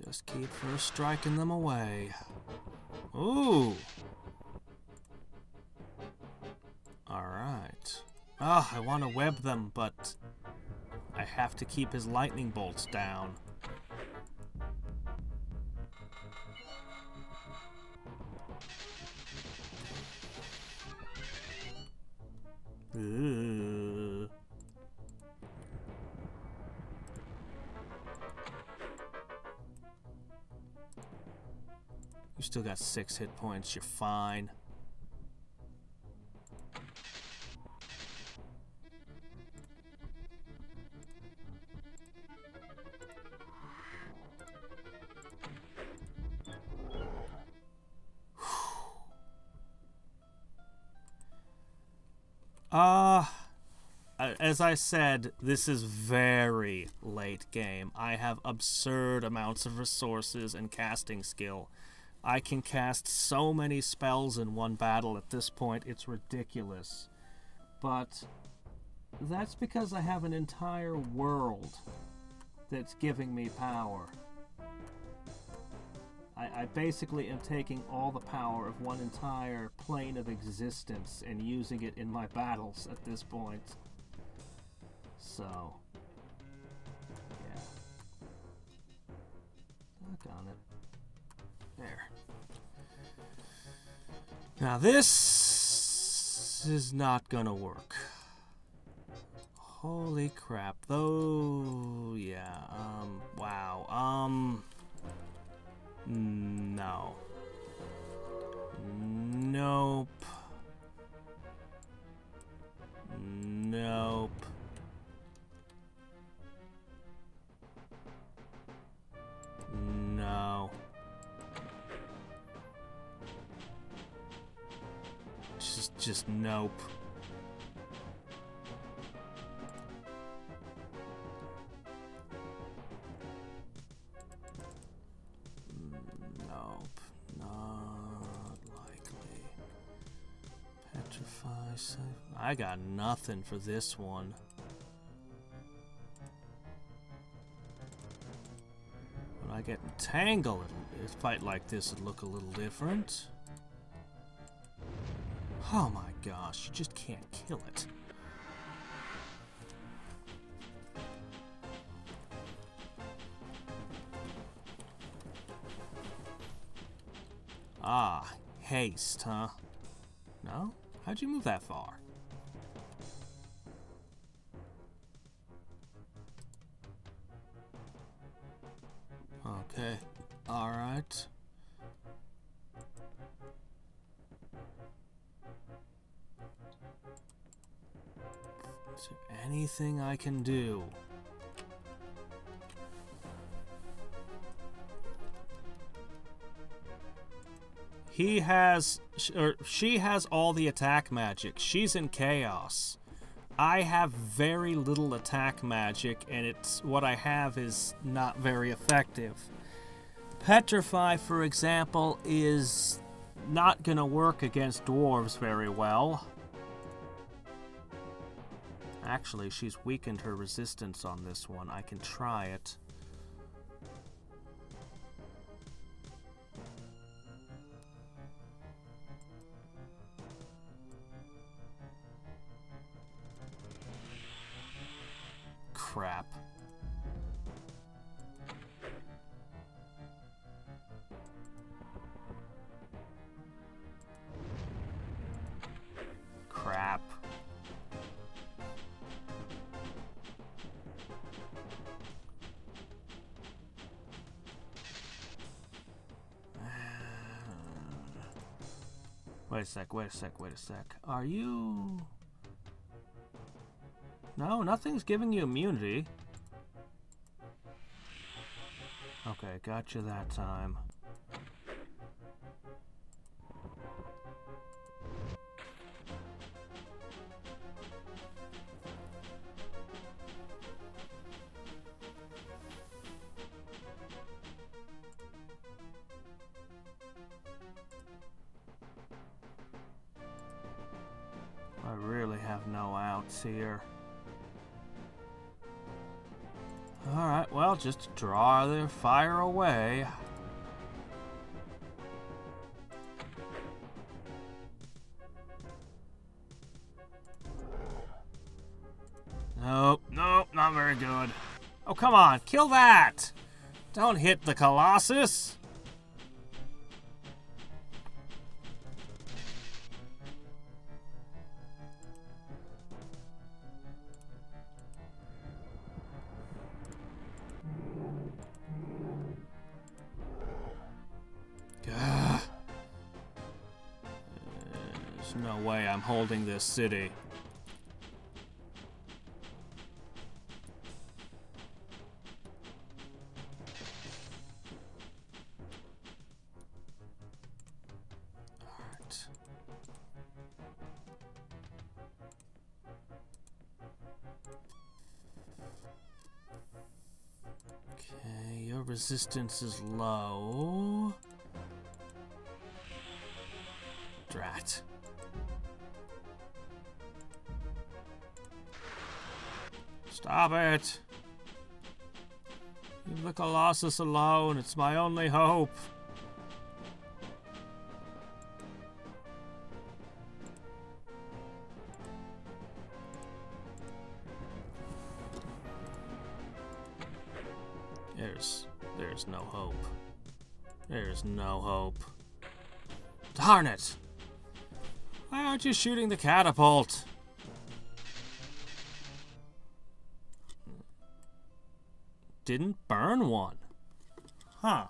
Just keep first striking them away. Ooh! Alright. Ah, I want to web them, but I have to keep his lightning bolts down. Ooh. You still got 6 hit points, you're fine. As I said, this is very late game. I have absurd amounts of resources and casting skill. I can cast so many spells in one battle at this point, it's ridiculous. But that's because I have an entire world that's giving me power. I basically am taking all the power of one entire plane of existence and using it in my battles at this point. So, yeah. Look on it. There. Now this is not gonna work. Holy crap. Though, yeah, wow. No. Nope. Nope. No. Just nope. Nope. Not likely. Petrify. Safe. I got nothing for this one. When I get entangled, a fight like this would look a little different. Oh my gosh, you just can't kill it. Ah, haste, huh? No? How'd you move that far? Okay, alright. Is there anything I can do? He has, or she has all the attack magic. She's in chaos. I have very little attack magic, and it's what I have is not very effective. Petrify, for example, is not gonna work against dwarves very well. Actually, she's weakened her resistance on this one. I can try it. Crap. Crap. Wait a sec, wait a sec, wait a sec. Are you... No, nothing's giving you immunity. Okay, got you that time. I really have no outs here. Alright, well, just draw their fire away. Nope, nope, not very good. Oh, come on, kill that! Don't hit the Colossus! There's no way I'm holding this city. Alright. Okay, your resistance is low. Drat. Stop it! Leave the Colossus alone, it's my only hope. There's no hope. There's no hope. Darn it! Why aren't you shooting the catapult? Didn't burn one. Huh.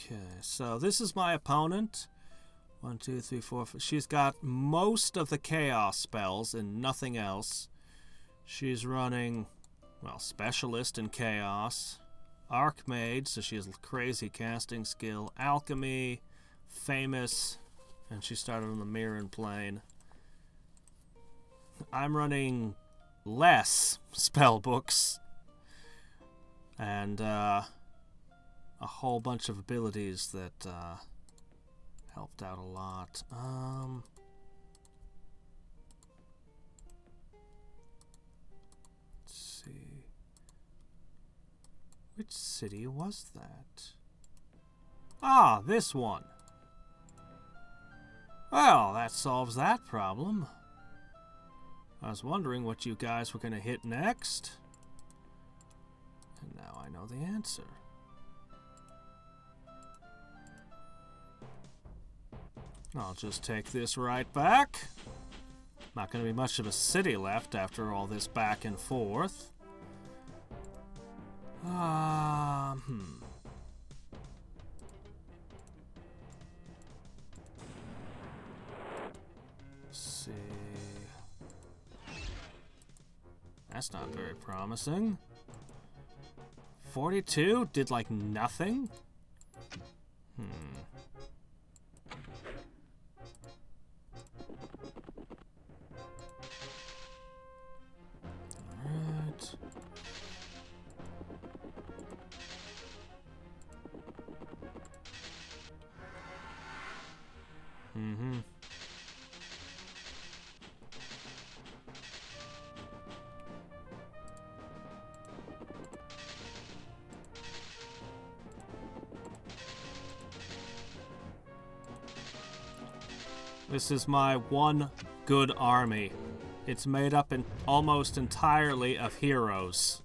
Okay, so this is my opponent. 1, 2, 3, 4, 5. She's got most of the chaos spells and nothing else. She's running, well, Specialist in Chaos, Archmage, so she has crazy casting skill, Alchemy, Famous, and she started on the Mirren plane. I'm running less spell books and a whole bunch of abilities that helped out a lot. Let's see. Which city was that? Ah, this one. Well, that solves that problem. I was wondering what you guys were going to hit next. And now I know the answer. I'll just take this right back. Not going to be much of a city left after all this back and forth. Let's see. That's not very promising. 42 did like nothing? Alright. This is my one good army. It's made up almost entirely of heroes.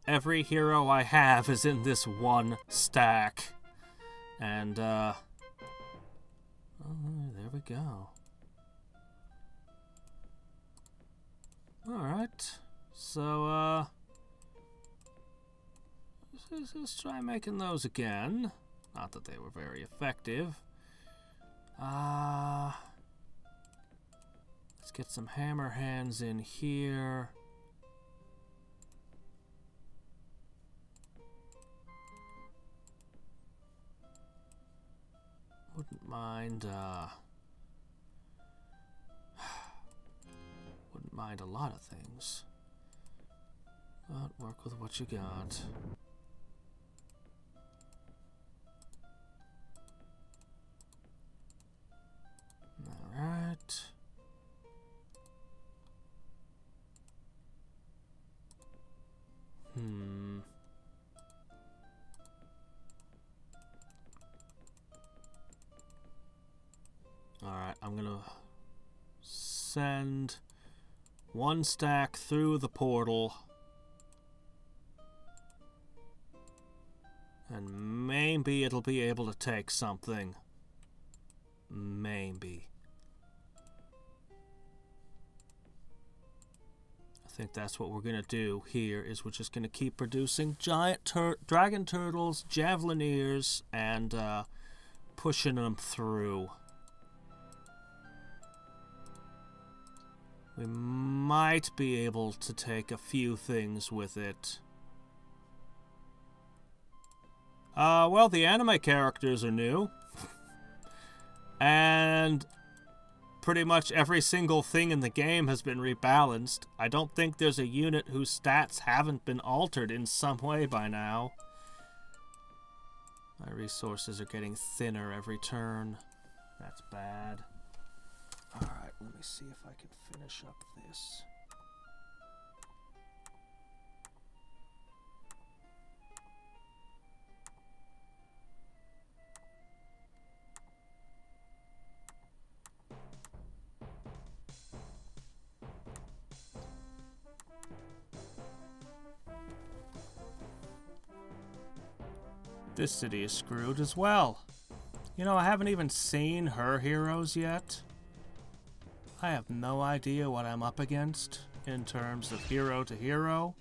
Every hero I have is in this one stack. And, oh, there we go. Alright. So, let's try making those again. Not that they were very effective. Let's get some hammer hands in here. Wouldn't mind a lot of things. But work with what you got. Alright. Alright, I'm gonna send one stack through the portal. And maybe it'll be able to take something. Maybe. I think that's what we're gonna do here, is we're just gonna keep producing giant dragon turtles, javelineers, and pushing them through. We might be able to take a few things with it. Well, the anime characters are new. And pretty much every single thing in the game has been rebalanced. I don't think there's a unit whose stats haven't been altered in some way by now. My resources are getting thinner every turn. That's bad. Alright, let me see if I can finish up this. This city is screwed as well. You know, I haven't even seen her heroes yet. I have no idea what I'm up against in terms of hero to hero.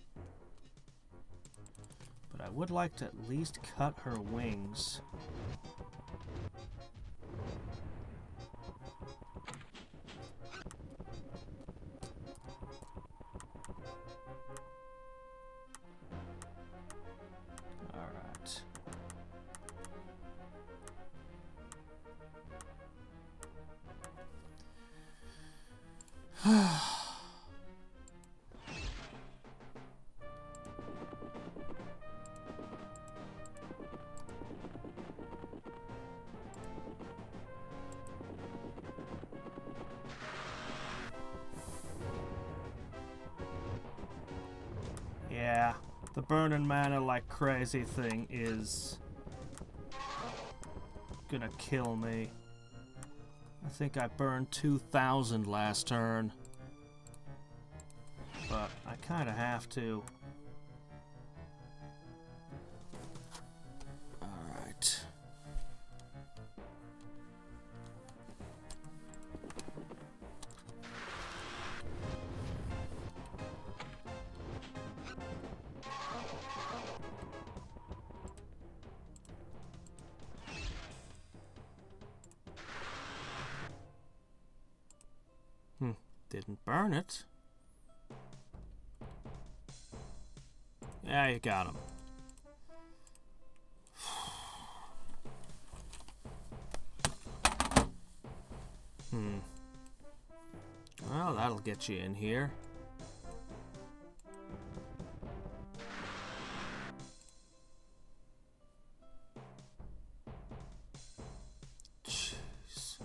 But I would like to at least cut her wings. The burning mana like crazy thing is gonna kill me. I think I burned 2,000 last turn. But I kinda have to. Alright. Didn't burn it. Yeah, you got him. Well, that'll get you in here. Jeez.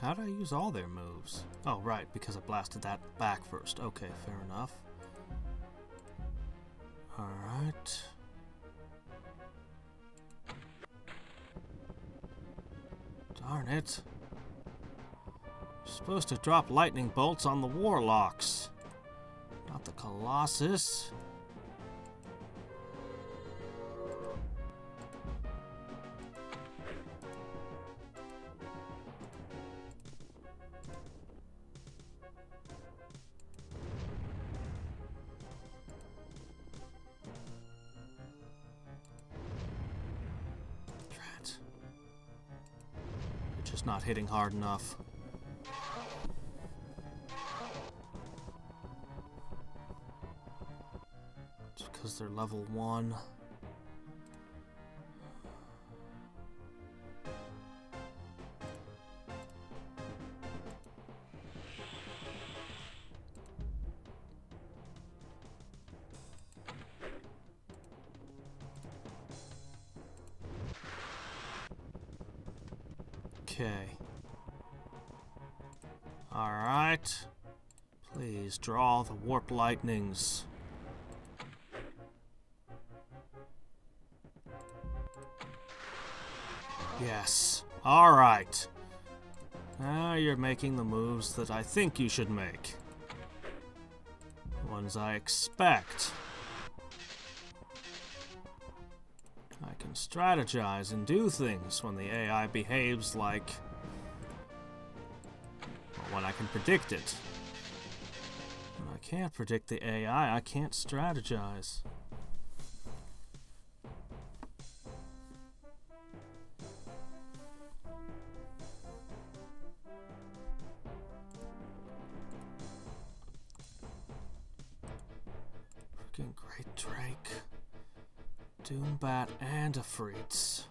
How did I use all their moves? Oh, right, because I blasted that back first. Okay, fair enough. Alright. Darn it. You're supposed to drop lightning bolts on the warlocks, not the Colossus. Just not hitting hard enough. It's because they're level 1. Okay. Alright. Please draw the warp lightnings. Yes. Alright. Now you're making the moves that I think you should make. The ones I expect. I can strategize and do things when the AI behaves like... well, when I can predict it. When I can't predict the AI, I can't strategize. Freaking Great Drake. Doombat and a Hadriex.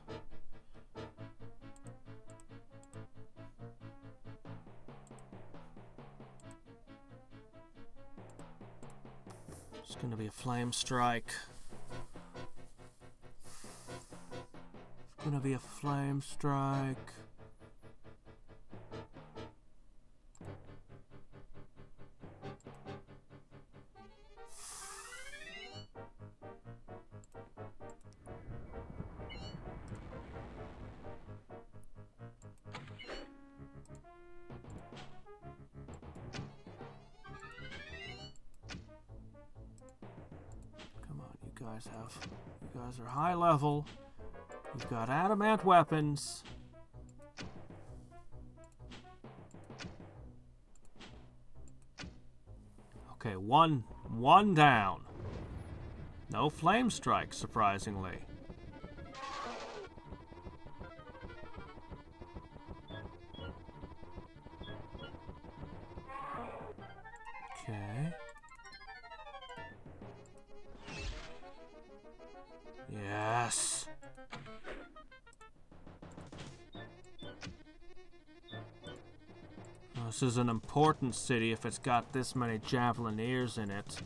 It's gonna be a flame strike. It's gonna be a flame strike. You guys are high level. You've got adamant weapons. Okay, one down. No flame strike, surprisingly. Okay. This is an important city if it's got this many javelineers in it.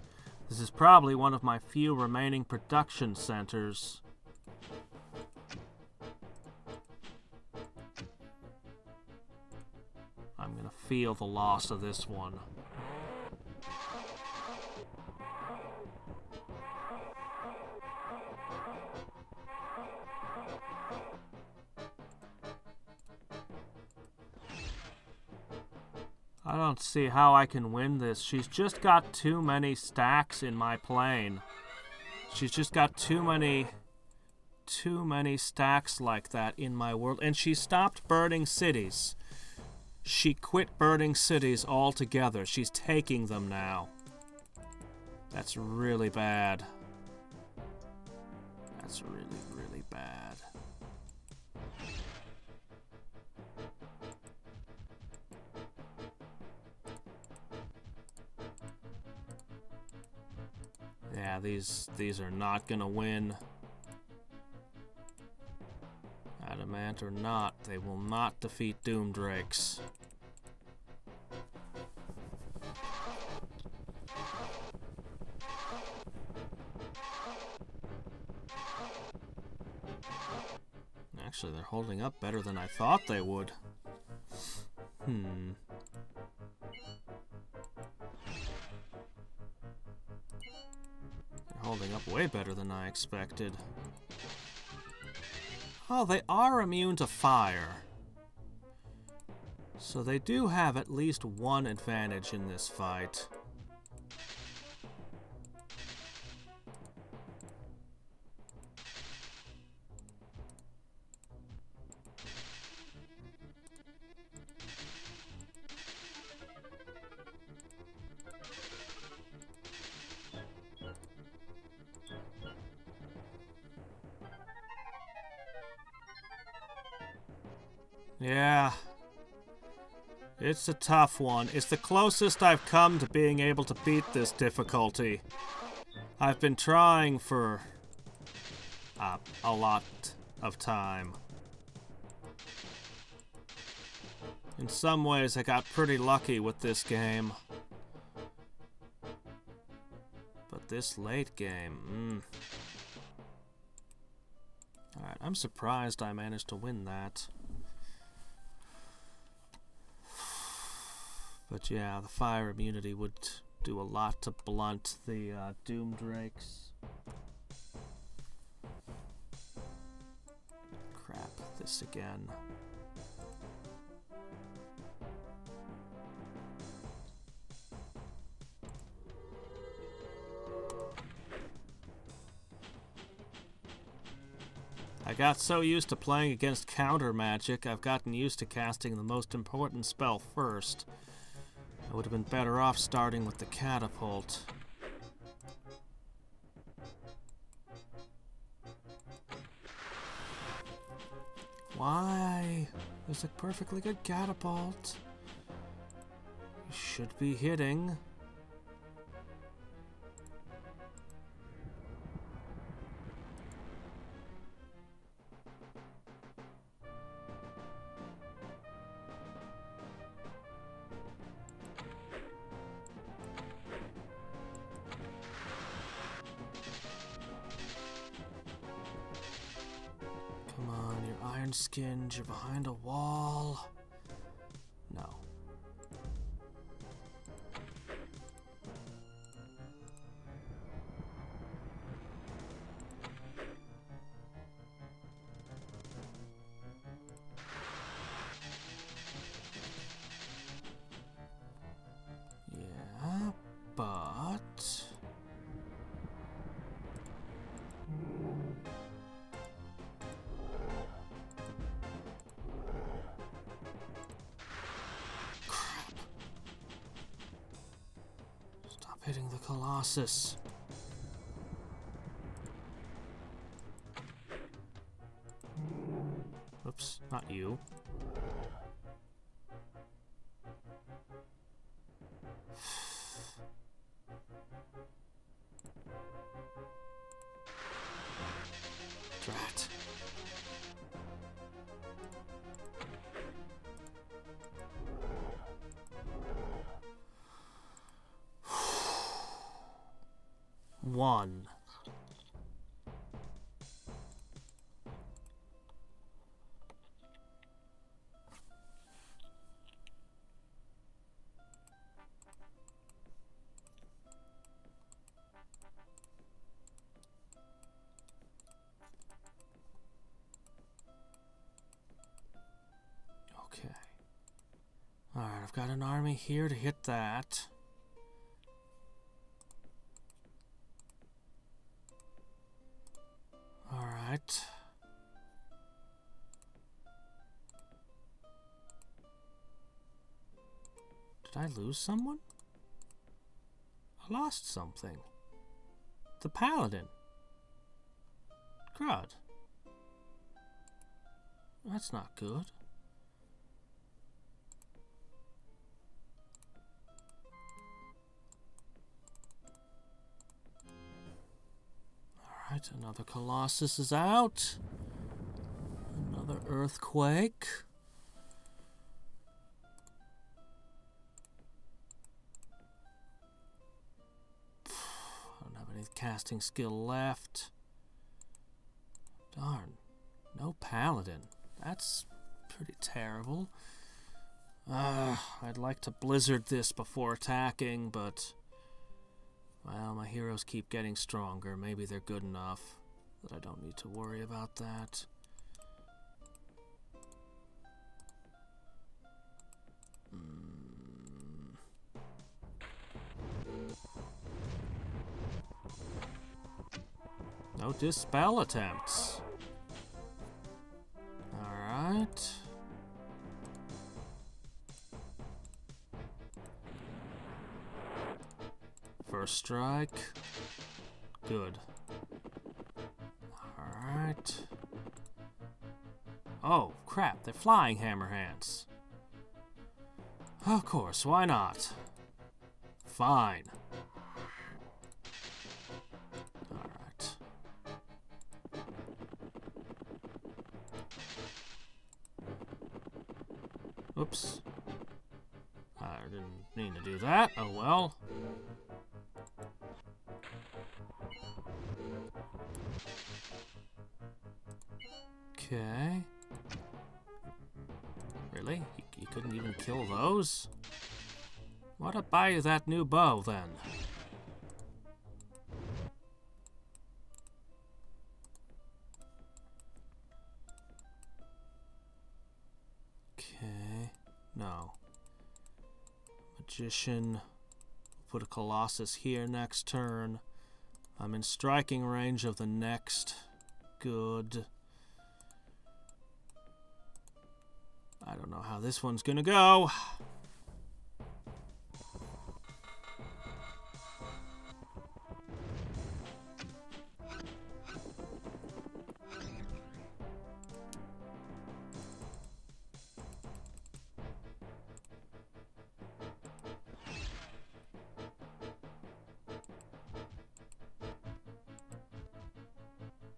This is probably one of my few remaining production centers. I'm gonna feel the loss of this one. I don't see how I can win this. She's just got too many stacks in my plane. She's just got too many stacks like that in my world. And she stopped burning cities. She quit burning cities altogether. She's taking them now. That's really bad. That's really, really bad. Yeah, these are not gonna win. Adamant or not, they will not defeat Doomdrakes. Actually, they're holding up better than I thought they would. Holding up way better than I expected. Oh, they are immune to fire. So they do have at least one advantage in this fight. Yeah. It's a tough one. It's the closest I've come to being able to beat this difficulty. I've been trying for a lot of time. In some ways, I got pretty lucky with this game. But this late game, Alright, I'm surprised I managed to win that. But yeah, the fire immunity would do a lot to blunt the Doomdrakes. Crap, this again. I got so used to playing against counter magic, I've gotten used to casting the most important spell first. I would have been better off starting with the catapult. Why? There's a perfectly good catapult. You should be hitting. Skinned, you're behind a wall. No. Yeah, but hitting the Colossus. Oops, not you. Drat. 1. Okay. Alright, I've got an army here to hit that. Alright. Did I lose someone? I lost something. The paladin. Crud. That's not good. Alright, another Colossus is out. Another earthquake. I don't have any casting skill left. Darn. No paladin. That's pretty terrible. I'd like to blizzard this before attacking, but... well, my heroes keep getting stronger. Maybe they're good enough that I don't need to worry about that. No dispel attempts. Alright. First strike. Good. Alright. Oh, crap. They're flying hammer hands. Of course, why not? Fine. Alright. Oops. I didn't mean to do that. Oh well. Okay. Really? You couldn't even kill those? Why'd I buy you that new bow, then? Okay. No. Magician. Put a Colossus here next turn. I'm in striking range of the next. Good. I don't know how this one's gonna go.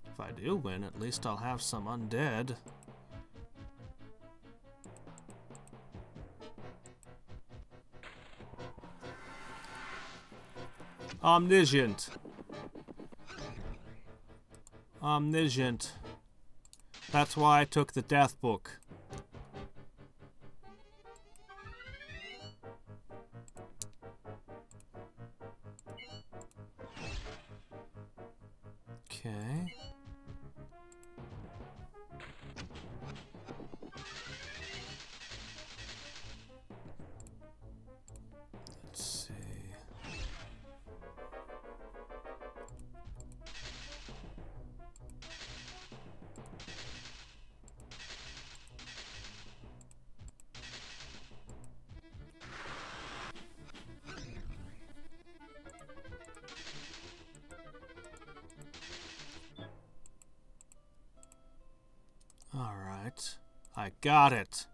If I do win, at least I'll have some undead. Omniscient. Omniscient. That's why I took the death book. Okay. Let's see. Alright, I got it.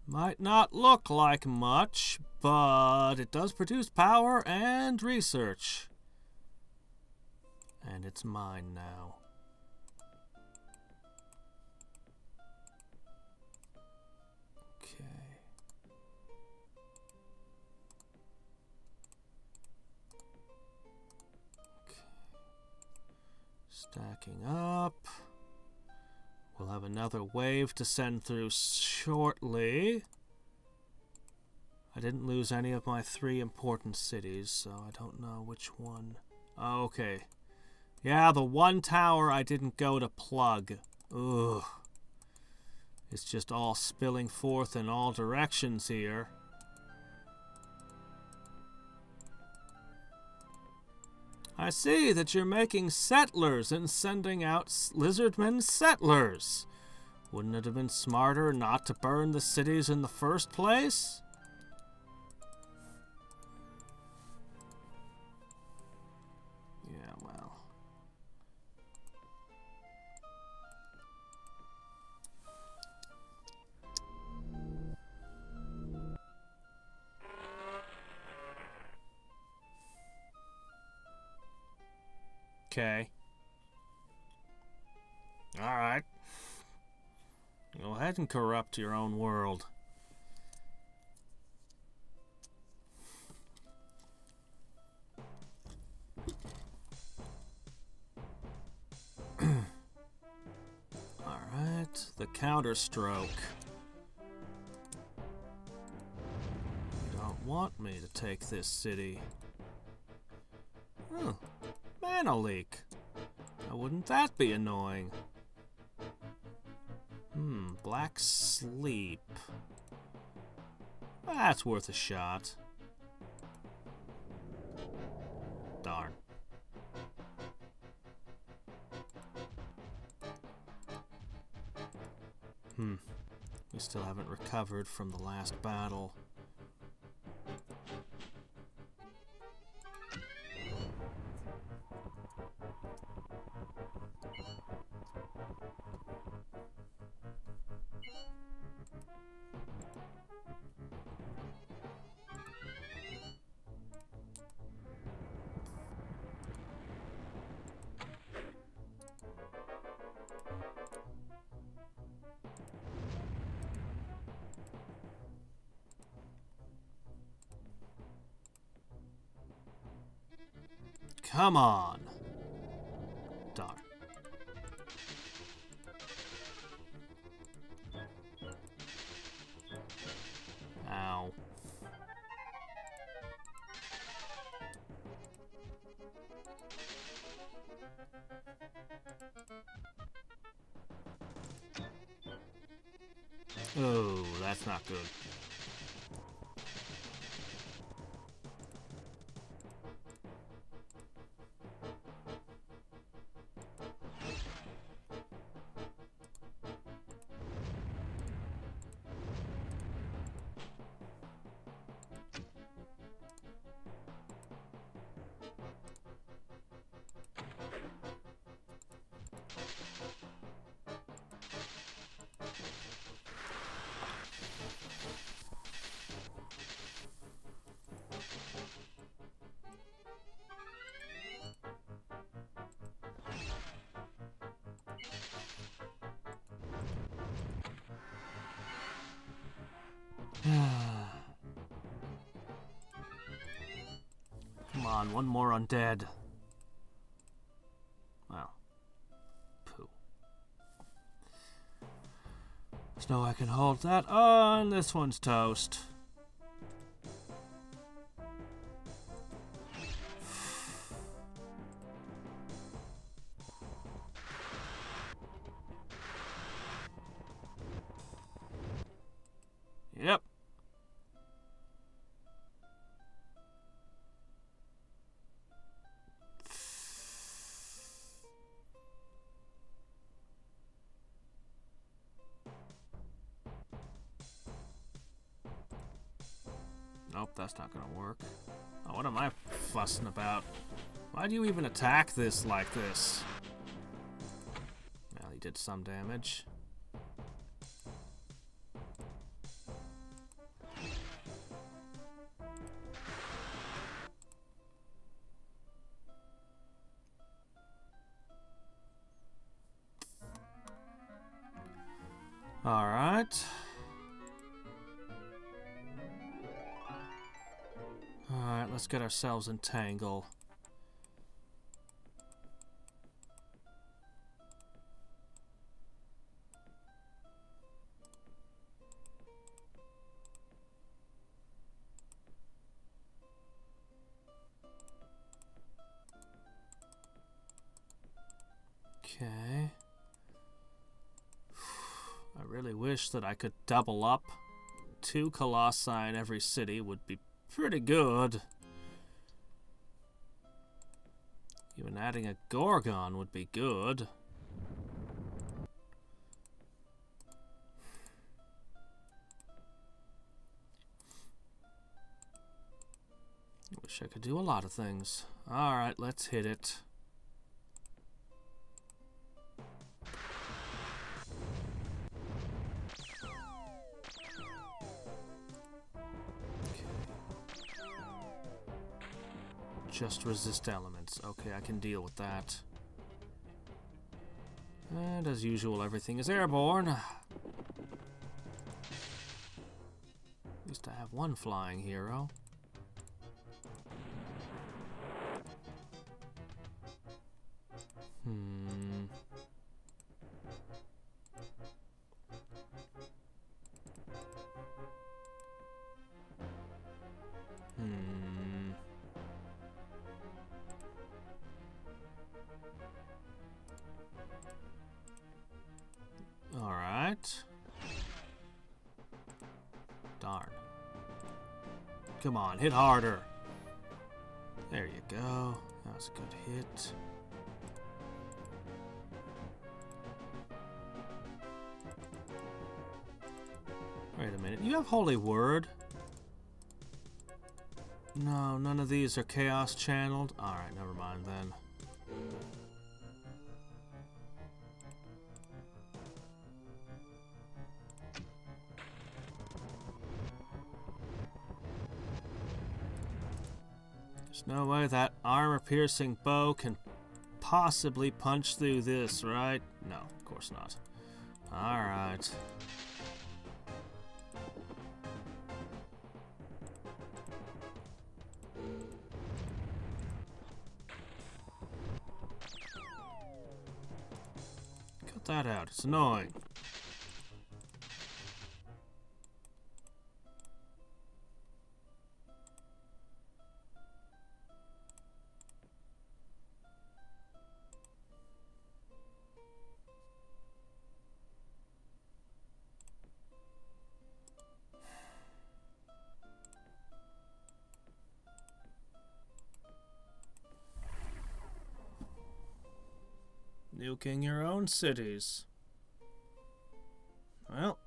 Might not look like much, but it does produce power and research. And it's mine now. Okay. Stacking up. We'll have another wave to send through shortly. I didn't lose any of my 3 important cities, so I don't know which one. Oh, okay. Yeah, the one tower I didn't go to plug. Ugh. It's just all spilling forth in all directions here. I see that you're making settlers and sending out lizardmen settlers. Wouldn't it have been smarter not to burn the cities in the first place? Yeah, well. Okay. Alright. Go ahead and corrupt your own world. Alright, the counterstroke. You don't want me to take this city. Oh. Mana leak. Now, wouldn't that be annoying? Black sleep. That's worth a shot. Darn. We still haven't recovered from the last battle. Come on. Darn. Ow. Oh, that's not good. Come on, one more undead. Wow. Pooh. There's no way I can hold that on. This one's toast. Yep. Nope, that's not gonna work. Oh, what am I fussing about? Why do you even attack this like this? Well, he did some damage. All right. Alright, let's get ourselves in Tangle. really wish that I could double up. 2 colossi in every city would be pretty good. Even adding a Gorgon would be good. I wish I could do a lot of things. Alright, let's hit it. Just resist elements. Okay, I can deal with that. And as usual, everything is airborne. At least I have one flying hero. Alright. Darn. Come on, hit harder. There you go. That was a good hit. Wait a minute. You have Holy Word? No, none of these are Chaos channeled. Alright, never mind then. There's no way that armor-piercing bow can possibly punch through this, right? No, of course not. Alright. Cut that out, it's annoying. Nuking your own cities. Well.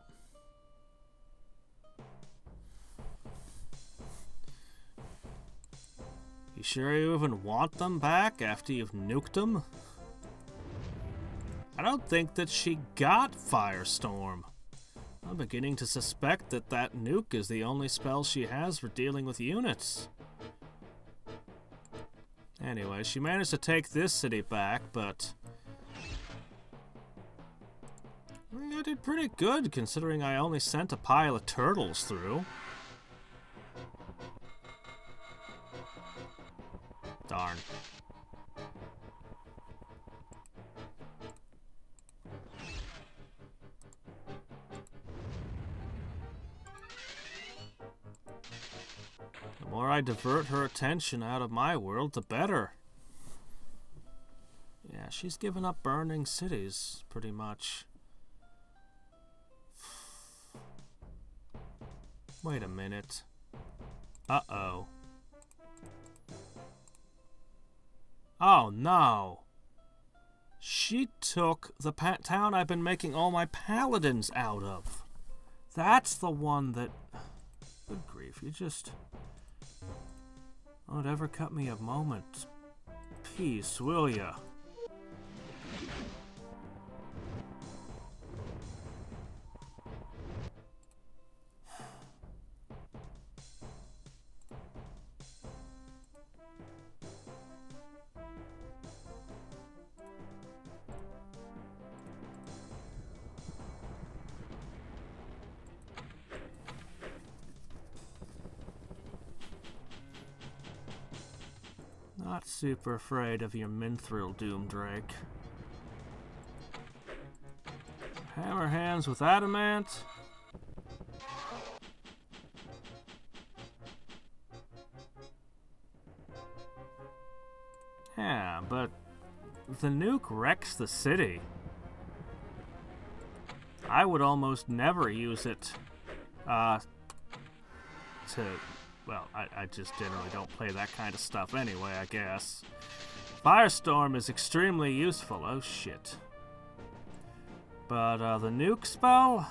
You sure you even want them back after you've nuked them? I don't think that she got Firestorm. I'm beginning to suspect that that nuke is the only spell she has for dealing with units. Anyway, she managed to take this city back, but I did pretty good, considering I only sent a pile of turtles through. Darn. The more I divert her attention out of my world, the better. Yeah, she's given up burning cities, pretty much. Wait a minute. Uh-oh. Oh, no. She took the town I've been making all my paladins out of. That's the one that... Good grief, you just... Don't ever cut me a moment's peace, will ya? Not super afraid of your Mithril Doomdrake. Hammer hands with adamant. Yeah, but the nuke wrecks the city. I would almost never use it well, I just generally don't play that kind of stuff anyway, I guess. Firestorm is extremely useful. Oh, shit. But, the nuke spell?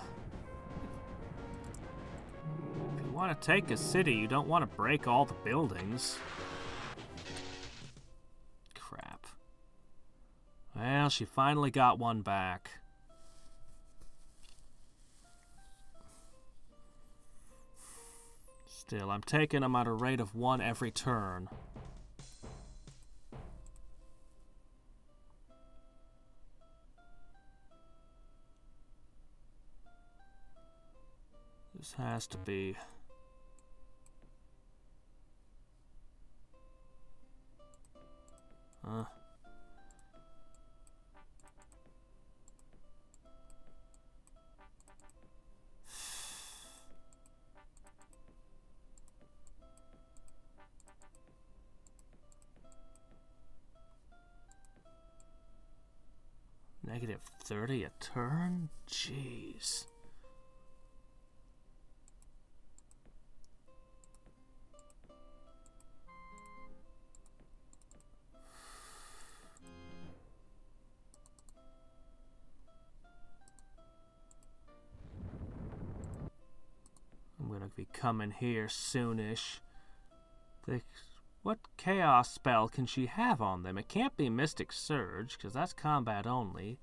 If you want to take a city, you don't want to break all the buildings. Crap. Well, she finally got one back. Still, I'm taking them at a rate of 1 every turn. This has to be... Negative 30 a turn? Jeez. I'm gonna be coming here soonish. What chaos spell can she have on them? It can't be Mystic Surge, because that's combat only.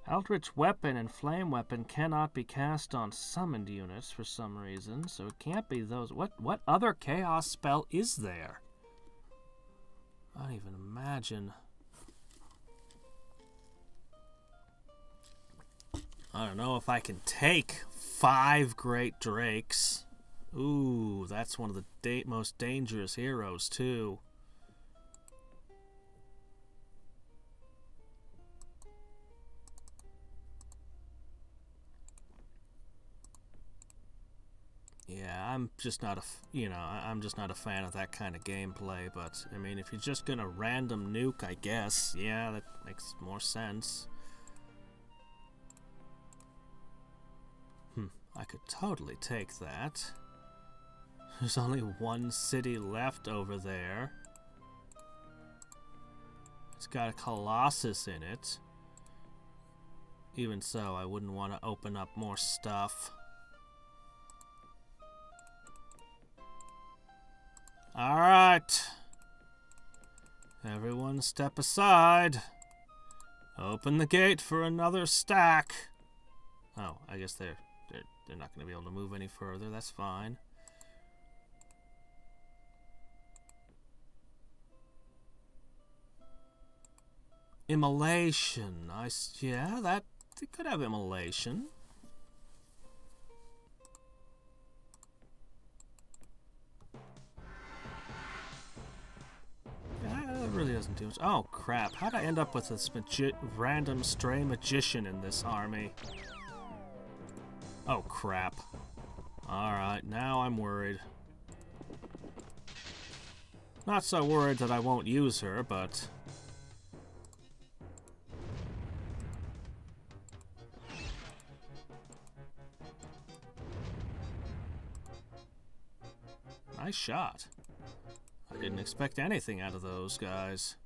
Eldritch Weapon and Flame Weapon cannot be cast on summoned units for some reason, so it can't be those. What other chaos spell is there? I don't even imagine. I don't know if I can take 5 Great Drakes. Ooh, that's one of the most dangerous heroes, too. Yeah, I'm just not I'm just not a fan of that kind of gameplay, but, I mean, if you're just gonna random nuke, I guess, yeah, that makes more sense. I could totally take that. There's only 1 city left over there. It's got a Colossus in it. Even so, I wouldn't want to open up more stuff. Alright. Everyone step aside. Open the gate for another stack. Oh, I guess they're not going to be able to move any further. That's fine. Immolation. Yeah, that it could have immolation. Yeah, it really doesn't do much. Oh crap! How'd I end up with this random stray magician in this army? Oh crap! All right, now I'm worried. Not so worried that I won't use her, but. Nice shot. I didn't expect anything out of those guys.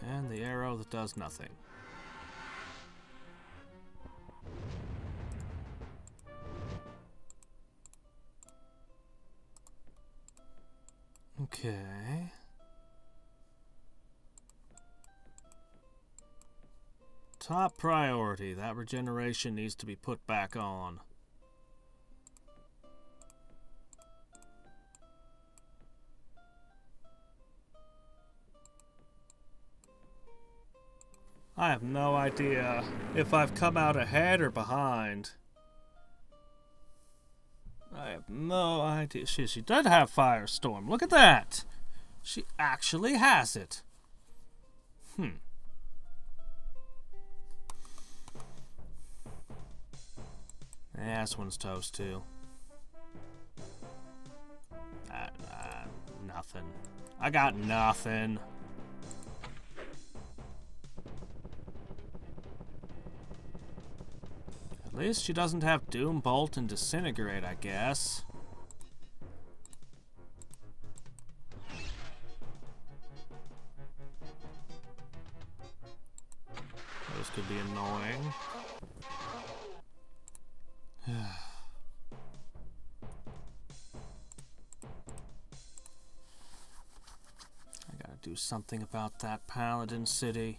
And the arrow that does nothing. Okay. Top priority. That regeneration needs to be put back on. I have no idea if I've come out ahead or behind. I have no idea. She did have Firestorm. Look at that. She actually has it. Yeah, this one's toast too. nothing. I got nothing. At least she doesn't have Doom Bolt and Disintegrate, I guess. Those could be annoying. Do something about that Paladin city.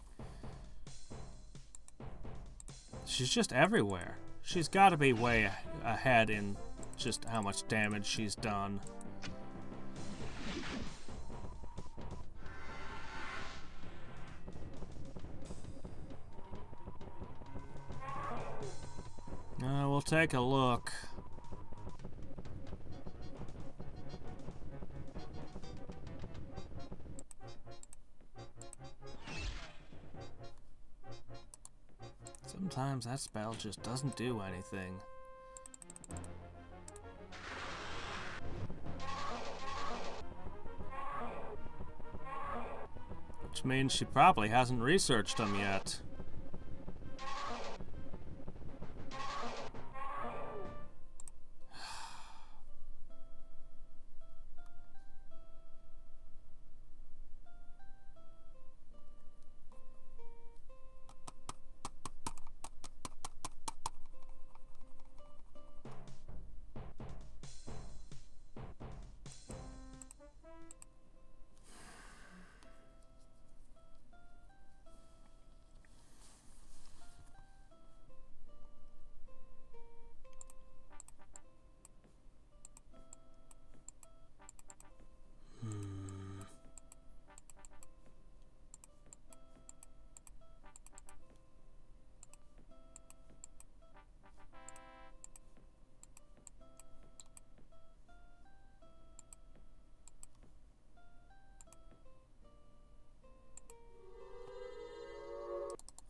She's just everywhere. She's got to be way ahead in just how much damage she's done. We'll take a look. Sometimes that spell just doesn't do anything. Which means she probably hasn't researched them yet.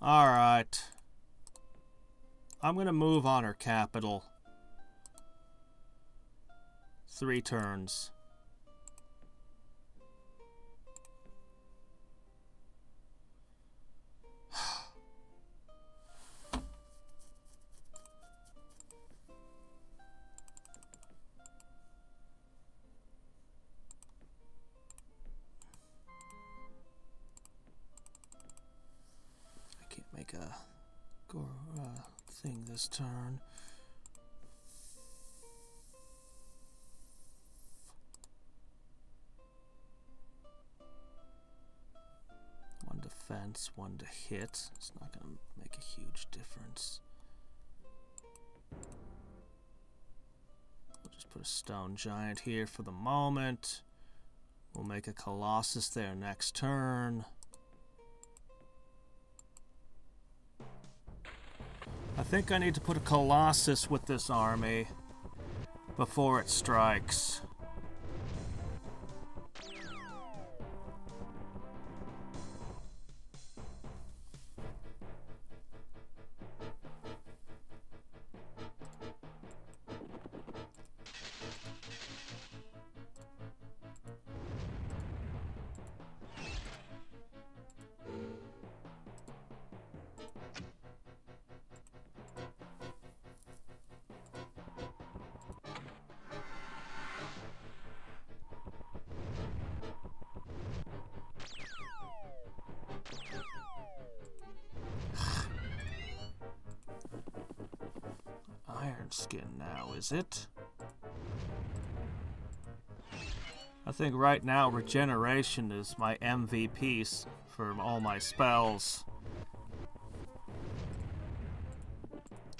Alright. I'm gonna move on her capital. 3 turns. Make a thing this turn. One defense, one to hit. It's not going to make a huge difference. We'll just put a stone giant here for the moment. We'll make a Colossus there next turn. I think I need to put a Colossus with this army before it strikes. Skin now, is it? I think right now regeneration is my MVP for all my spells.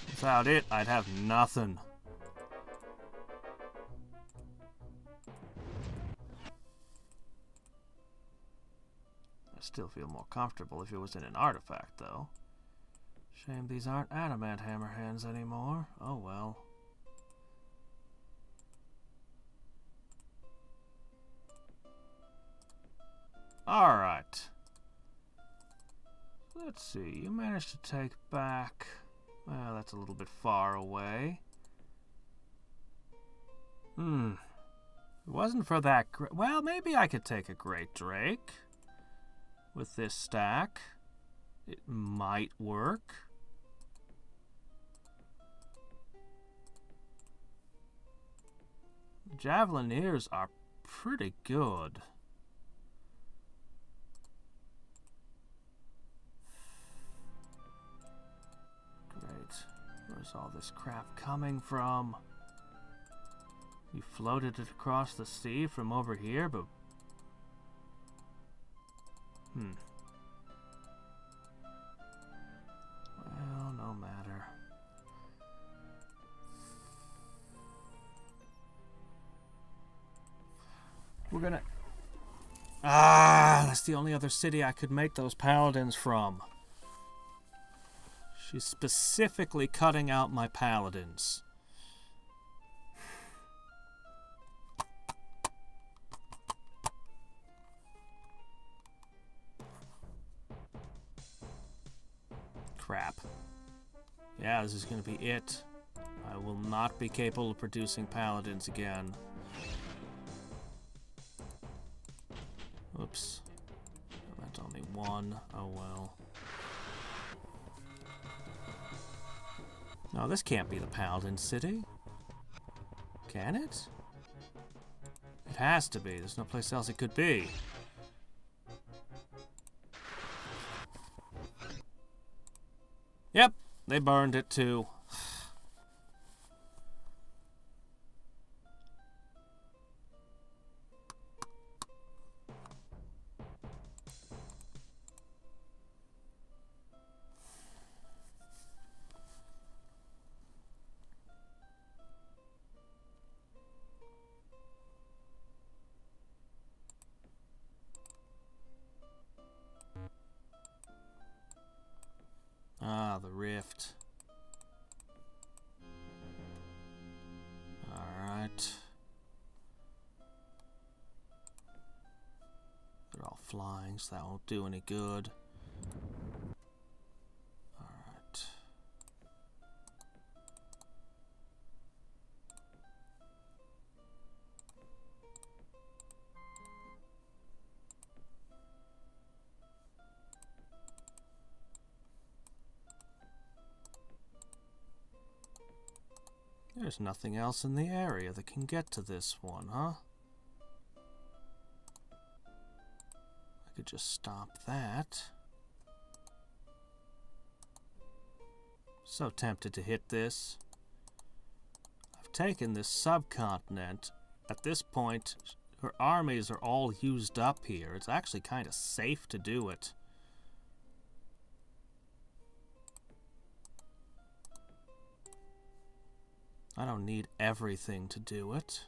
Without it, I'd have nothing. I still feel more comfortable if it was in an artifact, though. Shame these aren't adamant hammer hands anymore. Oh well. Alright. Let's see. You managed to take back... Well, that's a little bit far away. It wasn't for that... Well, maybe I could take a Great Drake with this stack. It might work. Javelineers are pretty good. Great. Where's all this crap coming from? You floated it across the sea from over here, but... Well, no matter. We're gonna... Ah, that's the only other city I could make those paladins from. She's specifically cutting out my paladins. Crap. Yeah, this is gonna be it. I will not be capable of producing paladins again. Oops. That's only one. Oh well. No, this can't be the Paladin City. Can it? It has to be. There's no place else it could be. Yep, they burned it too. Ah, the rift. Alright. They're all flying, so that won't do any good. Alright. There's nothing else in the area that can get to this one, huh? I could just stop that. So tempted to hit this. I've taken this subcontinent. At this point, her armies are all used up here. It's actually kind of safe to do it. I don't need everything to do it.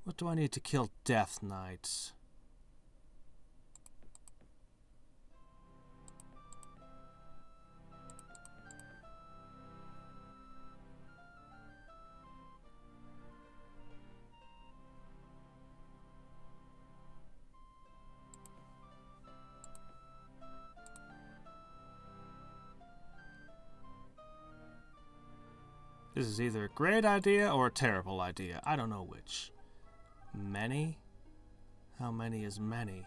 What do I need to kill Death Knights? This is either a great idea or a terrible idea. I don't know which. Many? How many is many?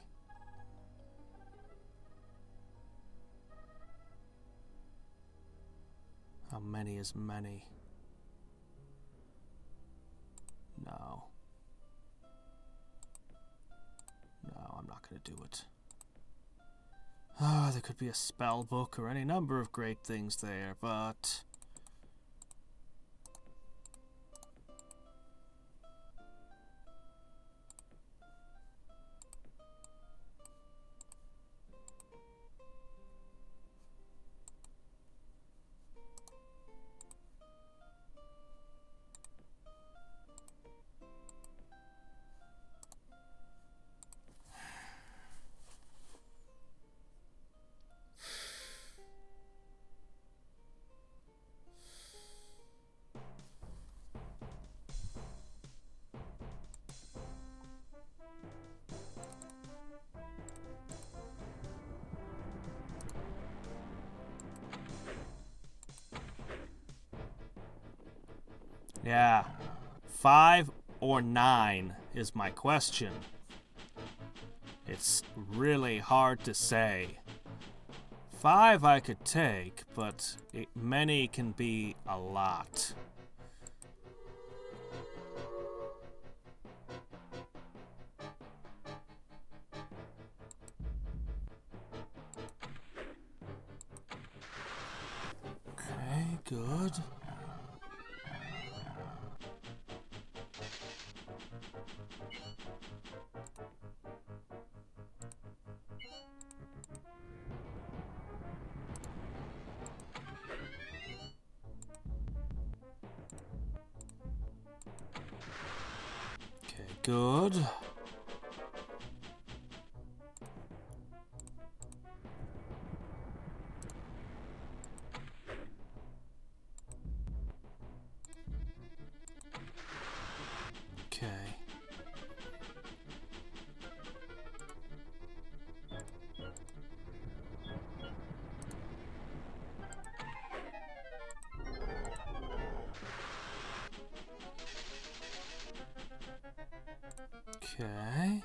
How many is many? No. No, I'm not going to do it. Ah, there could be a spell book or any number of great things there, but... Yeah. 5 or 9 is my question. It's really hard to say. 5 I could take, but many can be a lot. Okay, good. Good. Okay. Okay.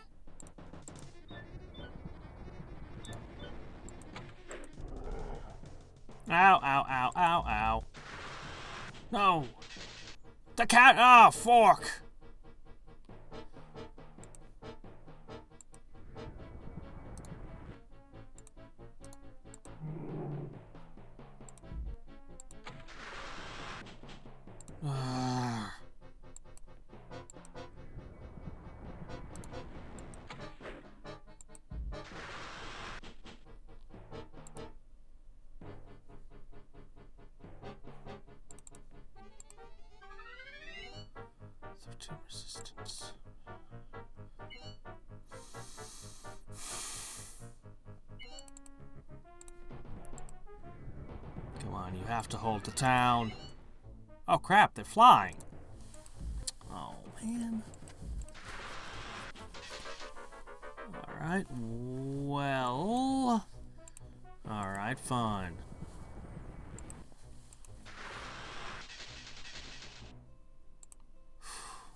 Ow, ow, ow, ow, ow. No. The cat. Ah, fork. Resistance. Come on, you have to hold the town. Oh crap, they're flying. Oh man. Alright, well. Alright, fine.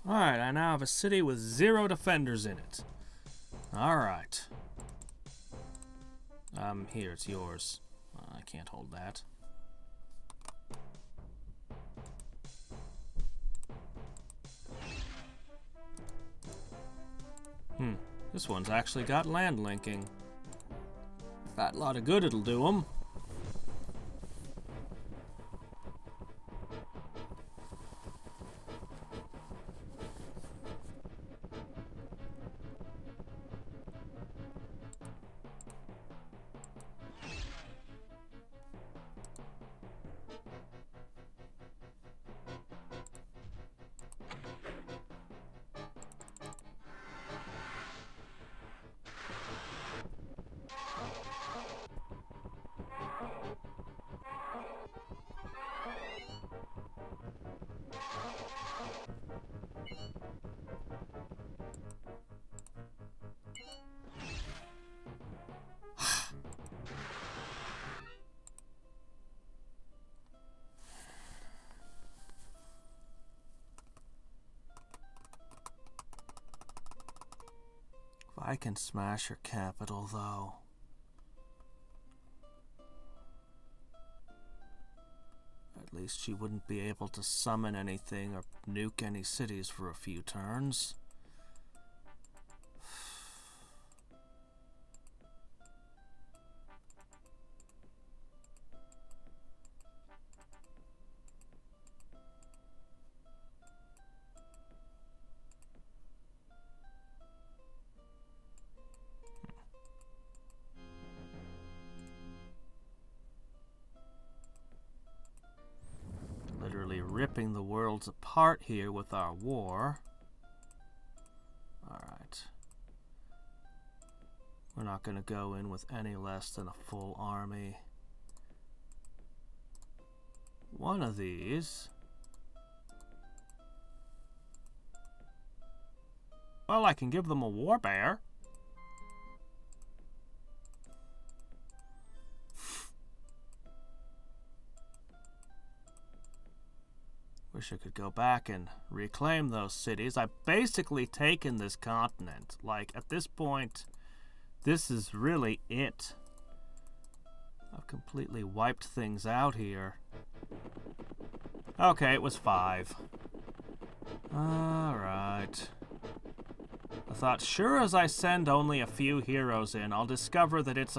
Alright, I now have a city with 0 defenders in it. Alright. Here, it's yours. I can't hold that. This one's actually got land linking. Fat lot of good it'll do 'em. I can smash her capital, though. At least she wouldn't be able to summon anything or nuke any cities for a few turns. Ripping the worlds apart here with our war. Alright. We're not going to go in with any less than a full army. One of these. Well, I can give them a war bear. Wish I could go back and reclaim those cities. I've basically taken this continent. Like, at this point, this is really it. I've completely wiped things out here. Okay, it was 5. Alright. I thought, sure as I send only a few heroes in, I'll discover that it's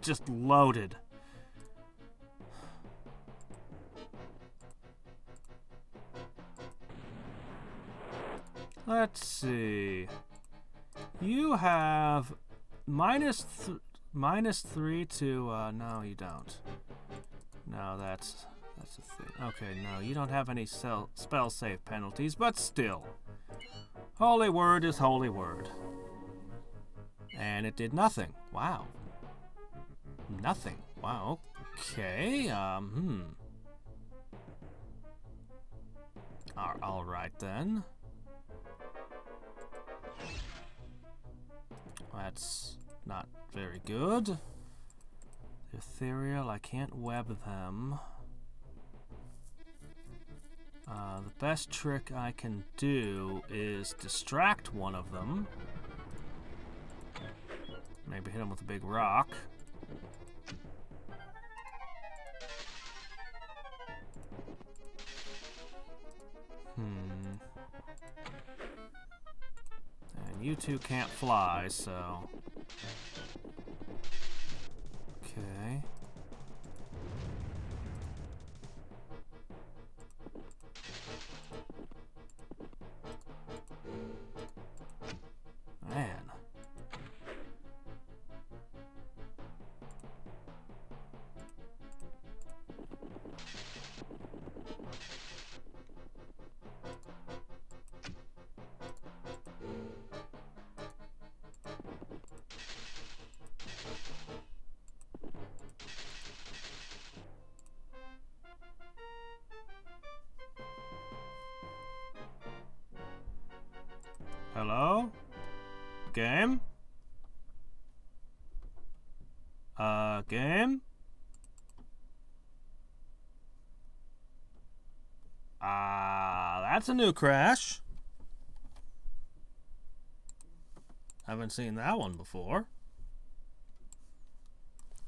just loaded. Let's see. You have minus 3 to, no, you don't. No, that's a thing. Okay, no, you don't have any spell save penalties, but still. Holy word is holy word. And it did nothing. Wow. Nothing. Wow, okay, Alright then. That's not very good. The ethereal, I can't web them. The best trick I can do is distract one of them. Maybe hit him with a big rock. And you two can't fly, so... Okay. Man. Hello? Game? Game? That's a new crash. Haven't seen that one before.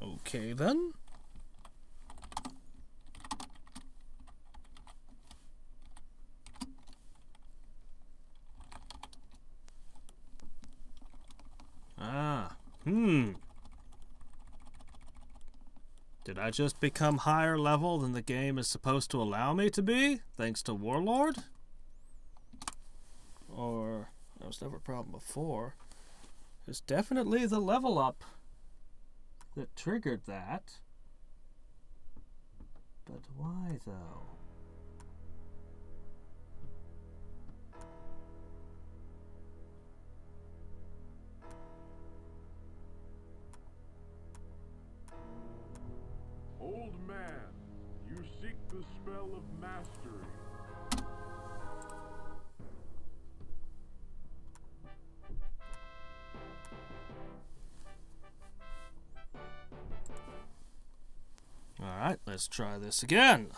Okay then. Did I just become higher level than the game is supposed to allow me to be, thanks to Warlord? Or, that was never a problem before. It's definitely the level up that triggered that. But why, though? Old man, you seek the spell of mastery. Alright, let's try this again.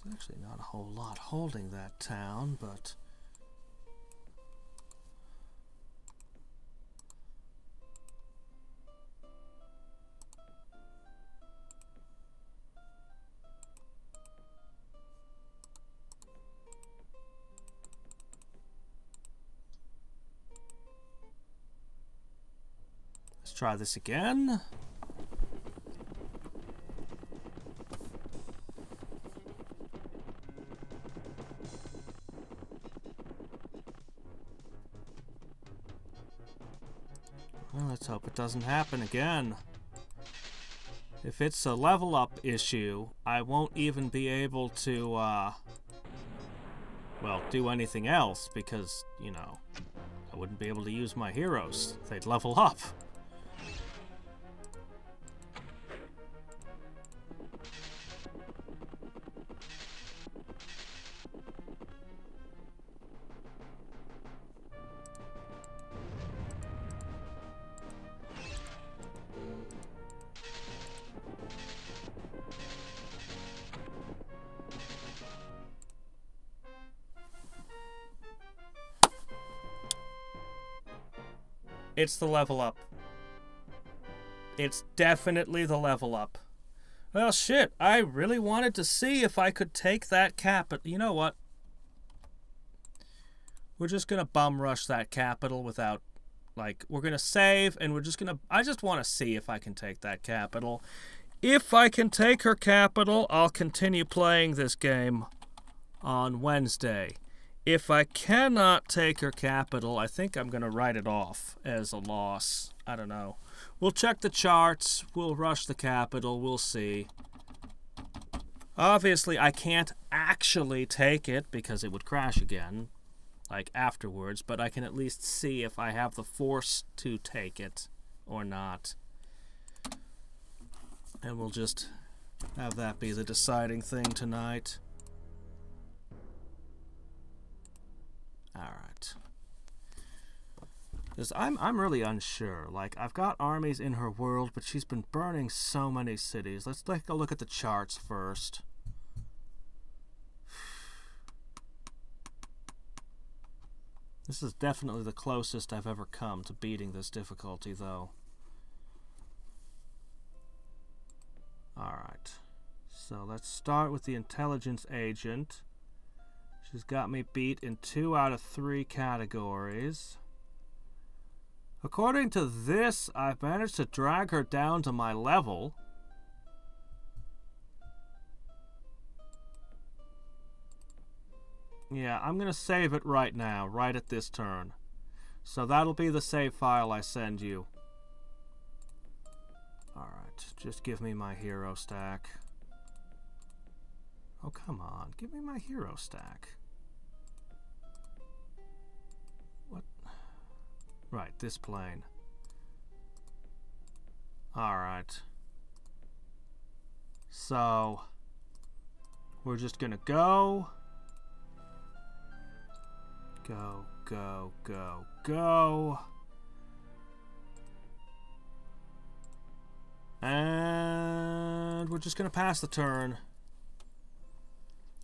There's actually not a whole lot holding that town, but... let's try this again. Well, let's hope it doesn't happen again. If it's a level up issue, I won't even be able to, well, do anything else because, you know, I wouldn't be able to use my heroes. They'd level up. It's the level up. It's definitely the level up. Well, shit, I really wanted to see if I could take that capital. You know what? We're just gonna bum rush that capital without, like, we're gonna save, and we're just gonna, I just want to see if I can take that capital. If I can take her capital, I'll continue playing this game on Wednesday. If I cannot take her capital, I think I'm gonna write it off as a loss. I don't know. We'll check the charts, we'll rush the capital, we'll see. Obviously, I can't actually take it because it would crash again, like, afterwards, but I can at least see if I have the force to take it or not. And we'll just have that be the deciding thing tonight. Alright. Because I'm really unsure. Like, I've got armies in her world, but she's been burning so many cities. Let's take a look at the charts first. This is definitely the closest I've ever come to beating this difficulty, though. Alright. So let's start with the intelligence agent. She's got me beat in 2 out of 3 categories. According to this, I've managed to drag her down to my level. Yeah, I'm going to save it right now, right at this turn. So that'll be the save file I send you. Alright, just give me my hero stack. Oh, come on, give me my hero stack. What? Right, this plane. Alright. So, we're just gonna go. Go, go, go, go. And we're just gonna pass the turn.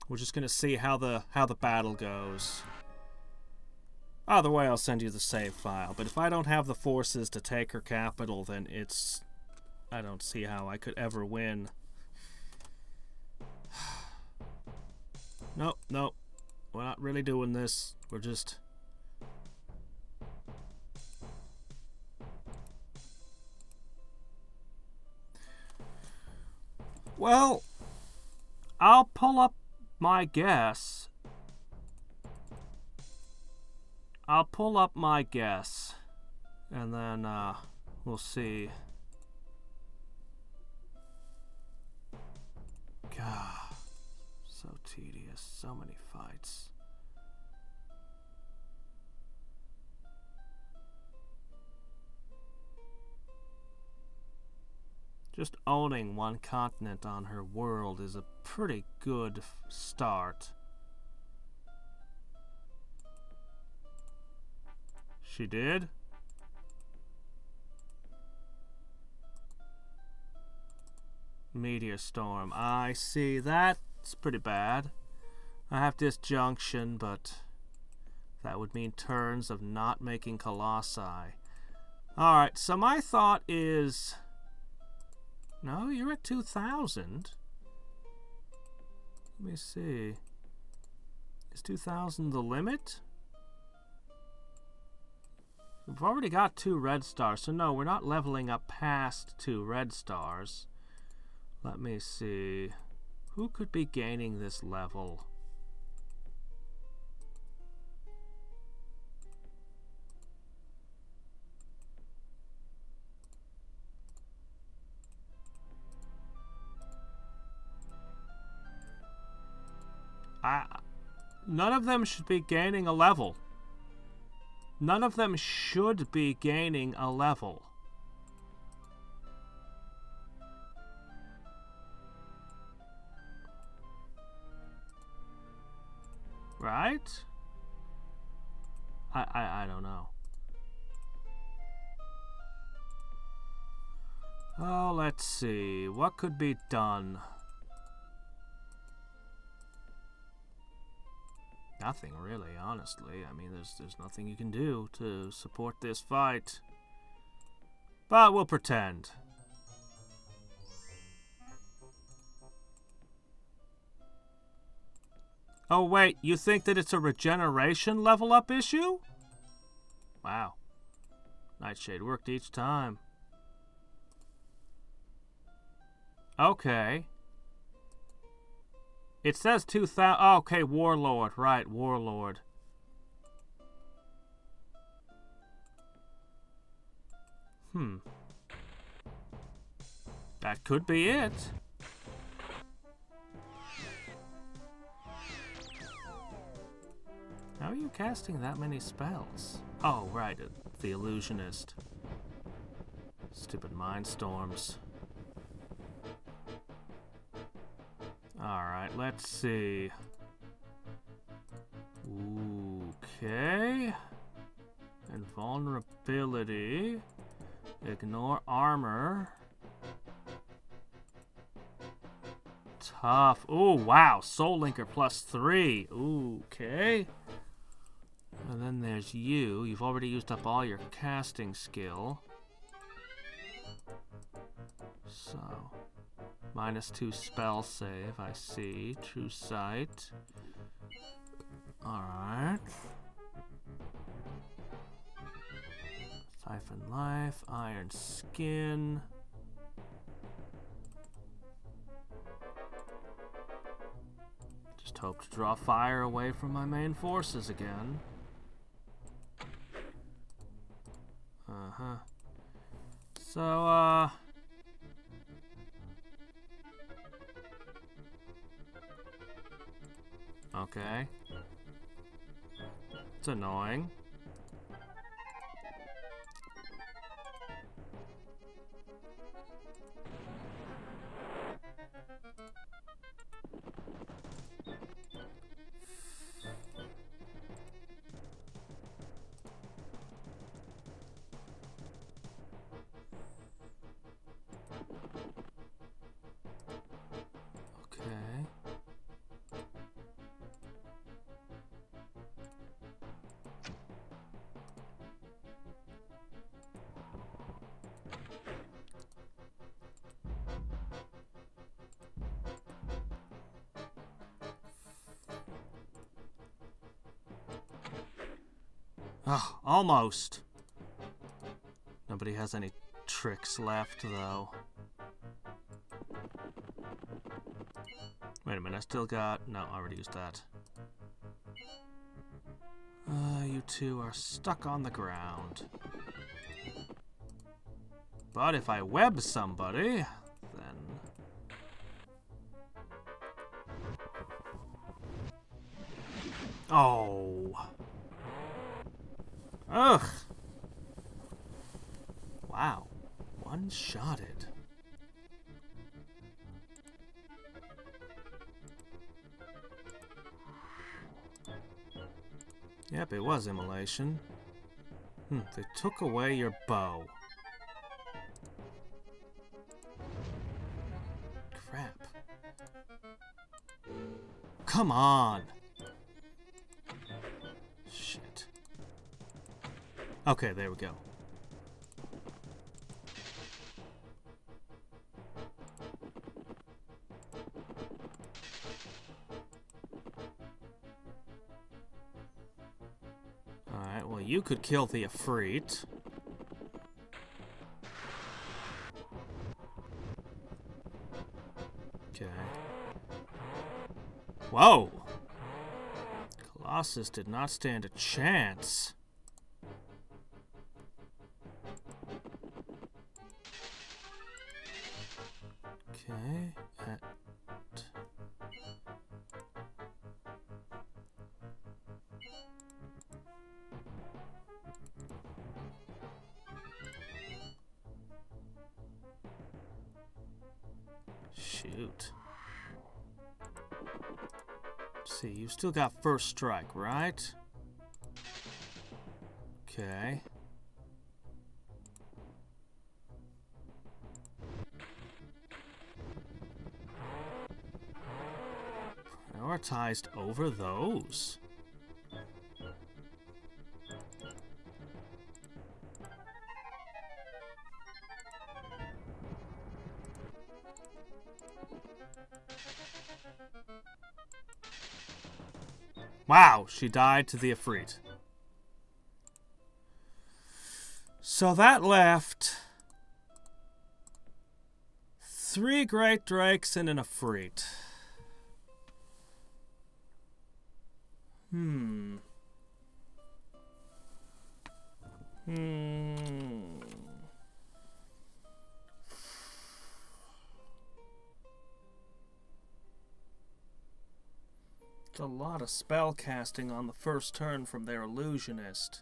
We're just gonna see how the battle goes. Either way, I'll send you the save file. But if I don't have the forces to take her capital, then it's... I don't see how I could ever win. Nope, nope. We're not really doing this. We're just... Well, I'll pull up my guess. I'll pull up my guess, and then we'll see. God, so tedious, so many fights. Just owning one continent on her world is a pretty good start. She did? Meteor storm. I see. That's pretty bad. I have disjunction, but that would mean turns of not making colossi. Alright, so my thought is... No, you're at 2,000. Let me see. Is 2,000 the limit? We've already got 2 red stars, so no, we're not leveling up past 2 red stars. Let me see. Who could be gaining this level? None of them should be gaining a level. None of them should be gaining a level. Right? I don't know. Oh, let's see. What could be done? Nothing really, honestly. I mean, there's nothing you can do to support this fight. But we'll pretend. Oh wait, you think that it's a regeneration level up issue? Wow. Nightshade worked each time. Okay. It says 2000. Oh, okay, Warlord. Right, Warlord. That could be it. How are you casting that many spells? Oh, right, the illusionist. Stupid mind storms. Alright, let's see. Okay. Invulnerability. Ignore armor. Tough. Ooh, wow. Soul Linker +3. Ooh, okay. And then there's you. You've already used up all your casting skill. So, -2 spell save, I see. True sight. Alright. Siphon life, iron skin. Just hope to draw fire away from my main forces again. So, okay. It's annoying. Oh, almost. Nobody has any tricks left, though. Wait a minute, I still got... No, I already used that. You two are stuck on the ground. But if I web somebody, then... Oh... Ugh. Wow. One-shotted. Yep, it was immolation. They took away your bow. Crap. Come on! Shit. Okay, there we go. Alright, well, you could kill the Ifrit. Okay. Whoa! Colossus did not stand a chance. Okay. Shoot. Let's see, you still got first strike, right? Okay. Prioritized over those. Wow, she died to the Ifrit. So that left 3 Great Drakes and an Ifrit. It's a lot of spell casting on the first turn from their illusionist.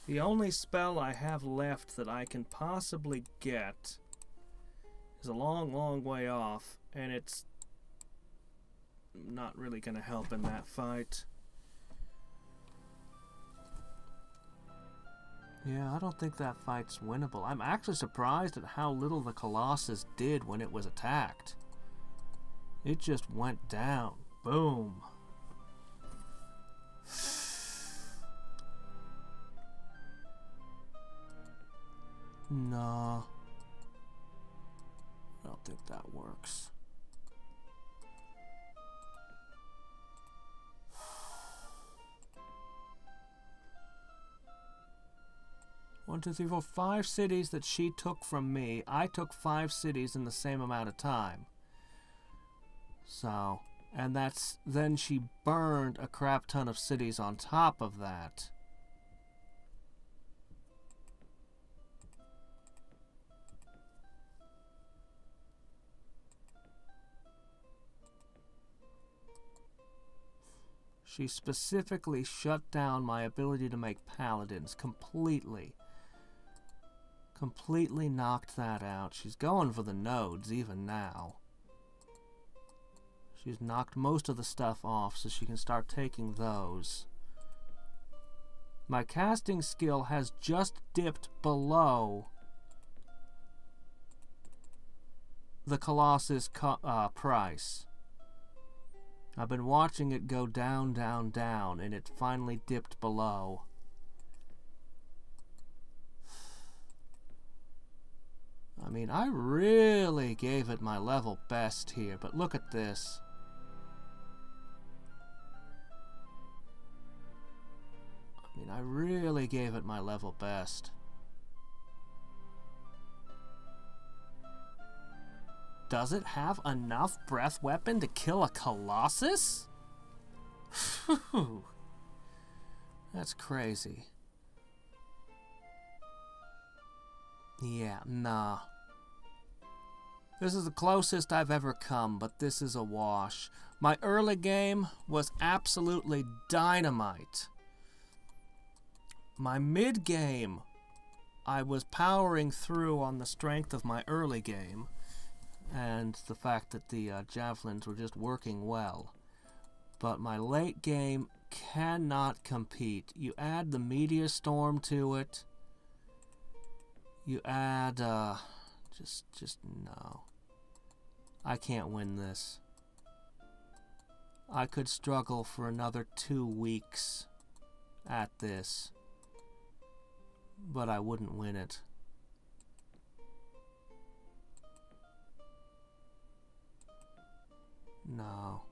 The only spell I have left that I can possibly get is a long, long way off, and it's not really going to help in that fight. Yeah, I don't think that fight's winnable. I'm actually surprised at how little the Colossus did when it was attacked. It just went down. Boom. No. I don't think that works. 1, 2, 3, 4, 5 cities that she took from me. I took 5 cities in the same amount of time. So, and that's, then she burned a crap ton of cities on top of that. She specifically shut down my ability to make paladins completely. Completely knocked that out. She's going for the nodes even now. She's knocked most of the stuff off so she can start taking those. My casting skill has just dipped below the Colossus price. I've been watching it go down, down, down, and it finally dipped below. I mean, I really gave it my level best here, but look at this. I mean, I really gave it my level best. Does it have enough breath weapon to kill a Colossus? Phew. That's crazy. Yeah, nah. This is the closest I've ever come, but this is a wash. My early game was absolutely dynamite. My mid game, I was powering through on the strength of my early game and the fact that the javelins were just working well. But my late game cannot compete. You add the meteor storm to it. You add, just no. I can't win this. I could struggle for another 2 weeks at this, but I wouldn't win it. No.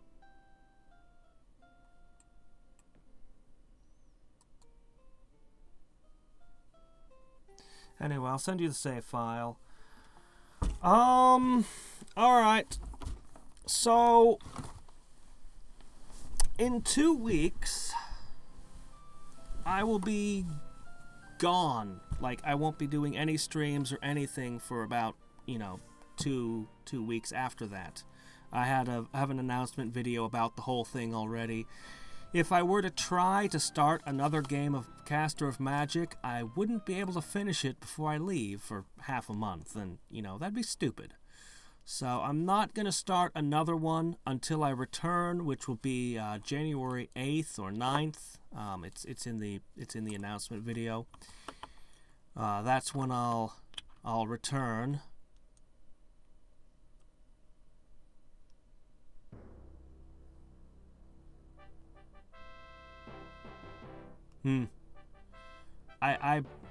Anyway, I'll send you the save file. Alright. So, in 2 weeks, I will be gone. Like, I won't be doing any streams or anything for about, you know, two weeks after that. I have an announcement video about the whole thing already. If I were to try to start another game of Caster of Magic, I wouldn't be able to finish it before I leave for half a month, and, you know, that'd be stupid. So I'm not going to start another one until I return, which will be January 8th or 9th. It's in the announcement video. That's when I'll return.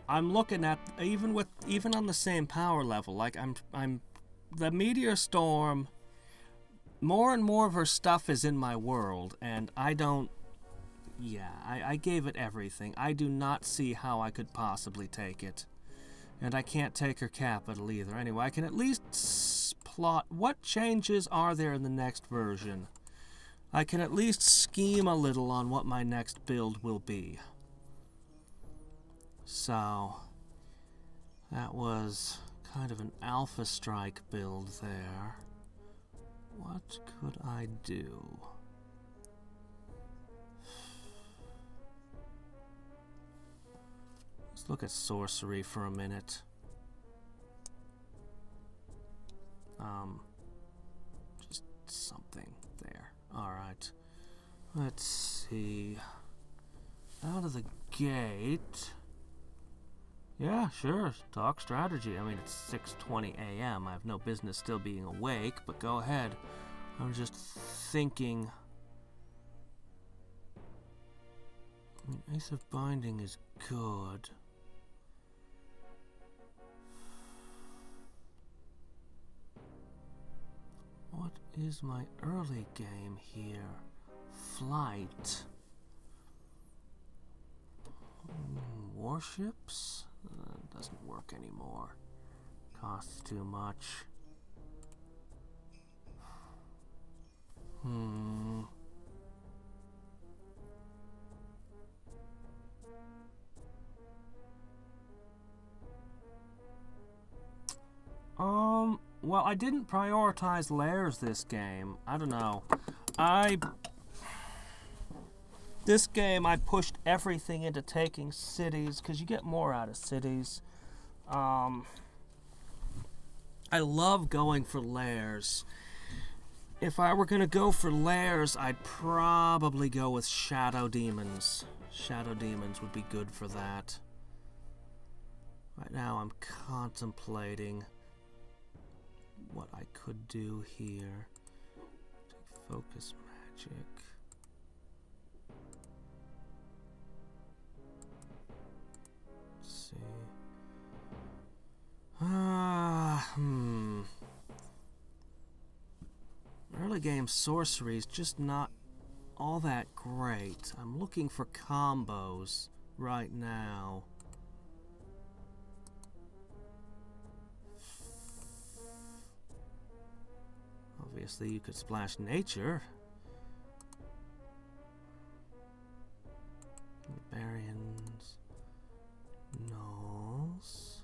I'm looking at even on the same power level. Like I'm the meteor storm. More and more of her stuff is in my world, and I don't. Yeah, I gave it everything. I do not see how I could possibly take it. And I can't take her capital either. Anyway, I can at least plot what changes are there in the next version. I can at least scheme a little on what my next build will be. So, that was kind of an Alpha Strike build there. What could I do? Let's look at sorcery for a minute. Just something there. Alright. Let's see. Out of the gate. Yeah, sure. Talk strategy. I mean, it's 6:20 a.m. I have no business still being awake, but go ahead. I'm just thinking. I mean, Ace of Binding is good. What is my early game here? Flight. Warships? Doesn't work anymore. Costs too much. Well, I didn't prioritize lairs this game. I don't know. This game, I pushed everything into taking cities, because you get more out of cities. I love going for lairs. If I were going to go for lairs, I'd probably go with Shadow Demons. Shadow Demons would be good for that. Right now, I'm contemplating what I could do here. Take focus magic. Let's see. Early game sorcery is just not all that great. I'm looking for combos right now. Obviously, you could splash nature. Barbarians. Gnolls.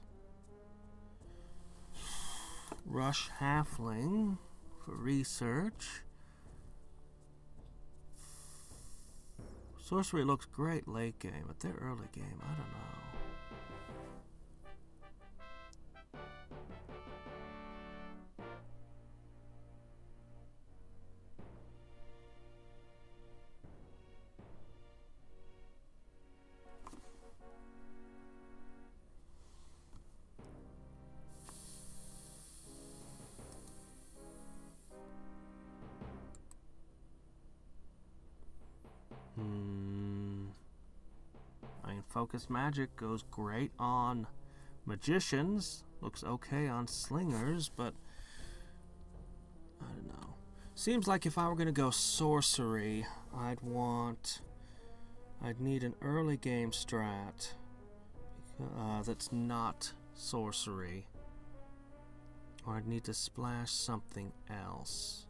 Rush Halfling for research. Sorcery looks great late game, but their early game, I don't know. Focus magic goes great on magicians. Looks okay on slingers, but I don't know. Seems like if I were going to go sorcery, I'd need an early game strat that's not sorcery. Or I'd need to splash something else.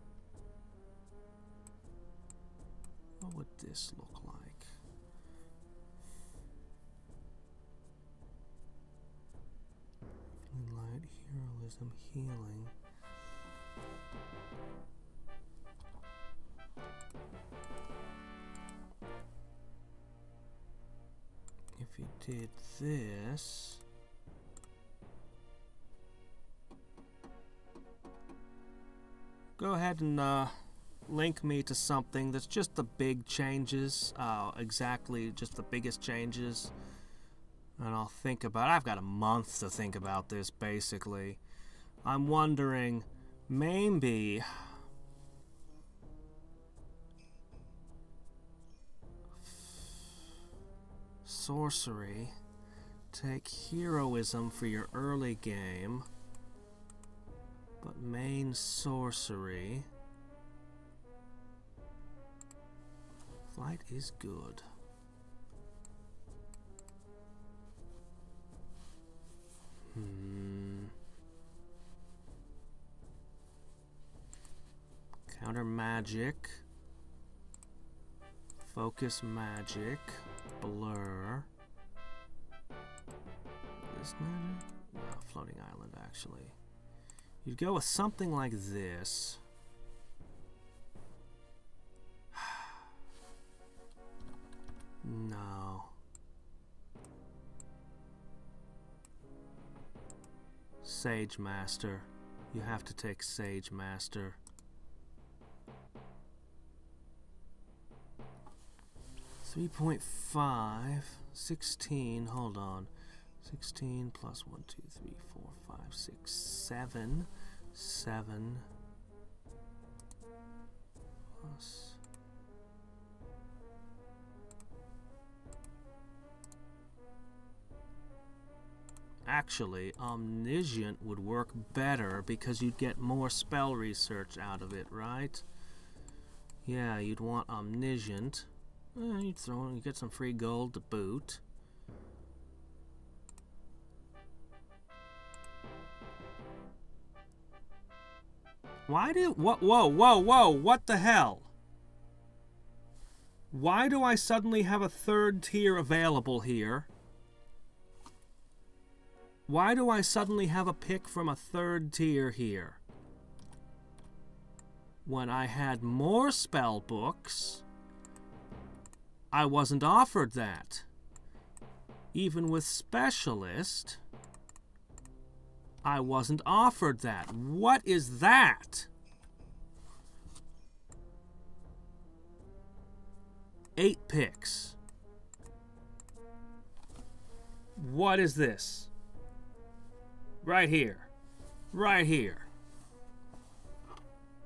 What would this look like? Light, heroism, healing. If you did this, go ahead and link me to something that's just the big changes, exactly just the biggest changes. And I'll think about it. I've got a month to think about this, basically. I'm wondering, maybe sorcery take heroism for your early game, but main sorcery. Flight is good. Counter magic. Focus magic. Blur. This magic? No, floating island actually. You'd go with something like this. No. Sage Master. You have to take Sage Master. 3.5, 16, hold on. 16 plus 1, 2, 3, 4, 5, 6, 7. 7 plus... Actually, Omniscient would work better because you'd get more spell research out of it, right? Yeah, you'd want Omniscient. You'd throw in, you get some free gold to boot. Why do... What? Whoa, whoa, whoa! What the hell? Why do I suddenly have a third tier available here? Why do I suddenly have a pick from a third tier here? When I had more spell books, I wasn't offered that. Even with Specialist, I wasn't offered that. What is that? 8 picks. What is this? Right here. Right here.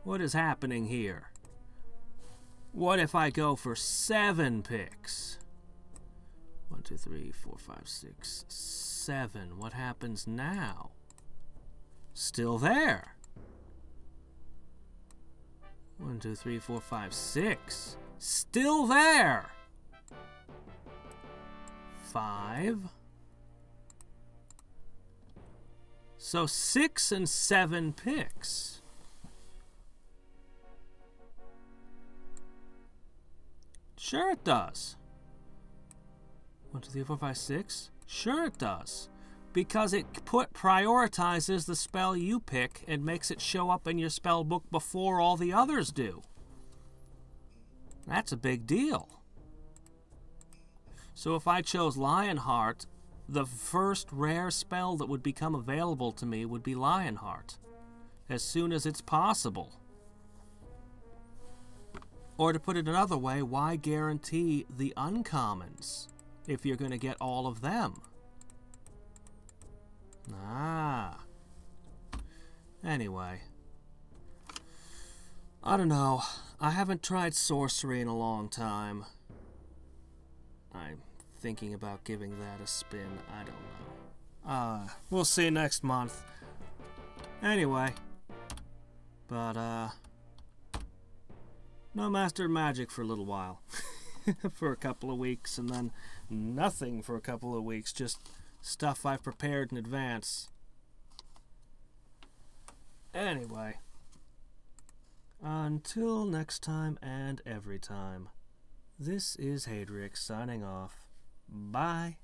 What is happening here? What if I go for 7 picks? 1, 2, 3, 4, 5, 6, 7. What happens now? Still there. 1, 2, 3, 4, 5, 6. Still there. 5. So 6 and 7 picks. Sure it does. 1, 2, 3, 4, 5, 6. Sure it does. Because it prioritizes the spell you pick and makes it show up in your spell book before all the others do. That's a big deal. So if I chose Lionheart, the first rare spell that would become available to me would be Lionheart, as soon as it's possible. Or to put it another way, why guarantee the uncommons if you're going to get all of them? Ah. Anyway. I don't know. I haven't tried sorcery in a long time. I'm thinking about giving that a spin. I don't know. We'll see next month. Anyway. But, no Master Magic for a little while. For a couple of weeks, and then nothing for a couple of weeks. Just stuff I've prepared in advance. Anyway. Until next time and every time. This is Hadriex signing off. Bye.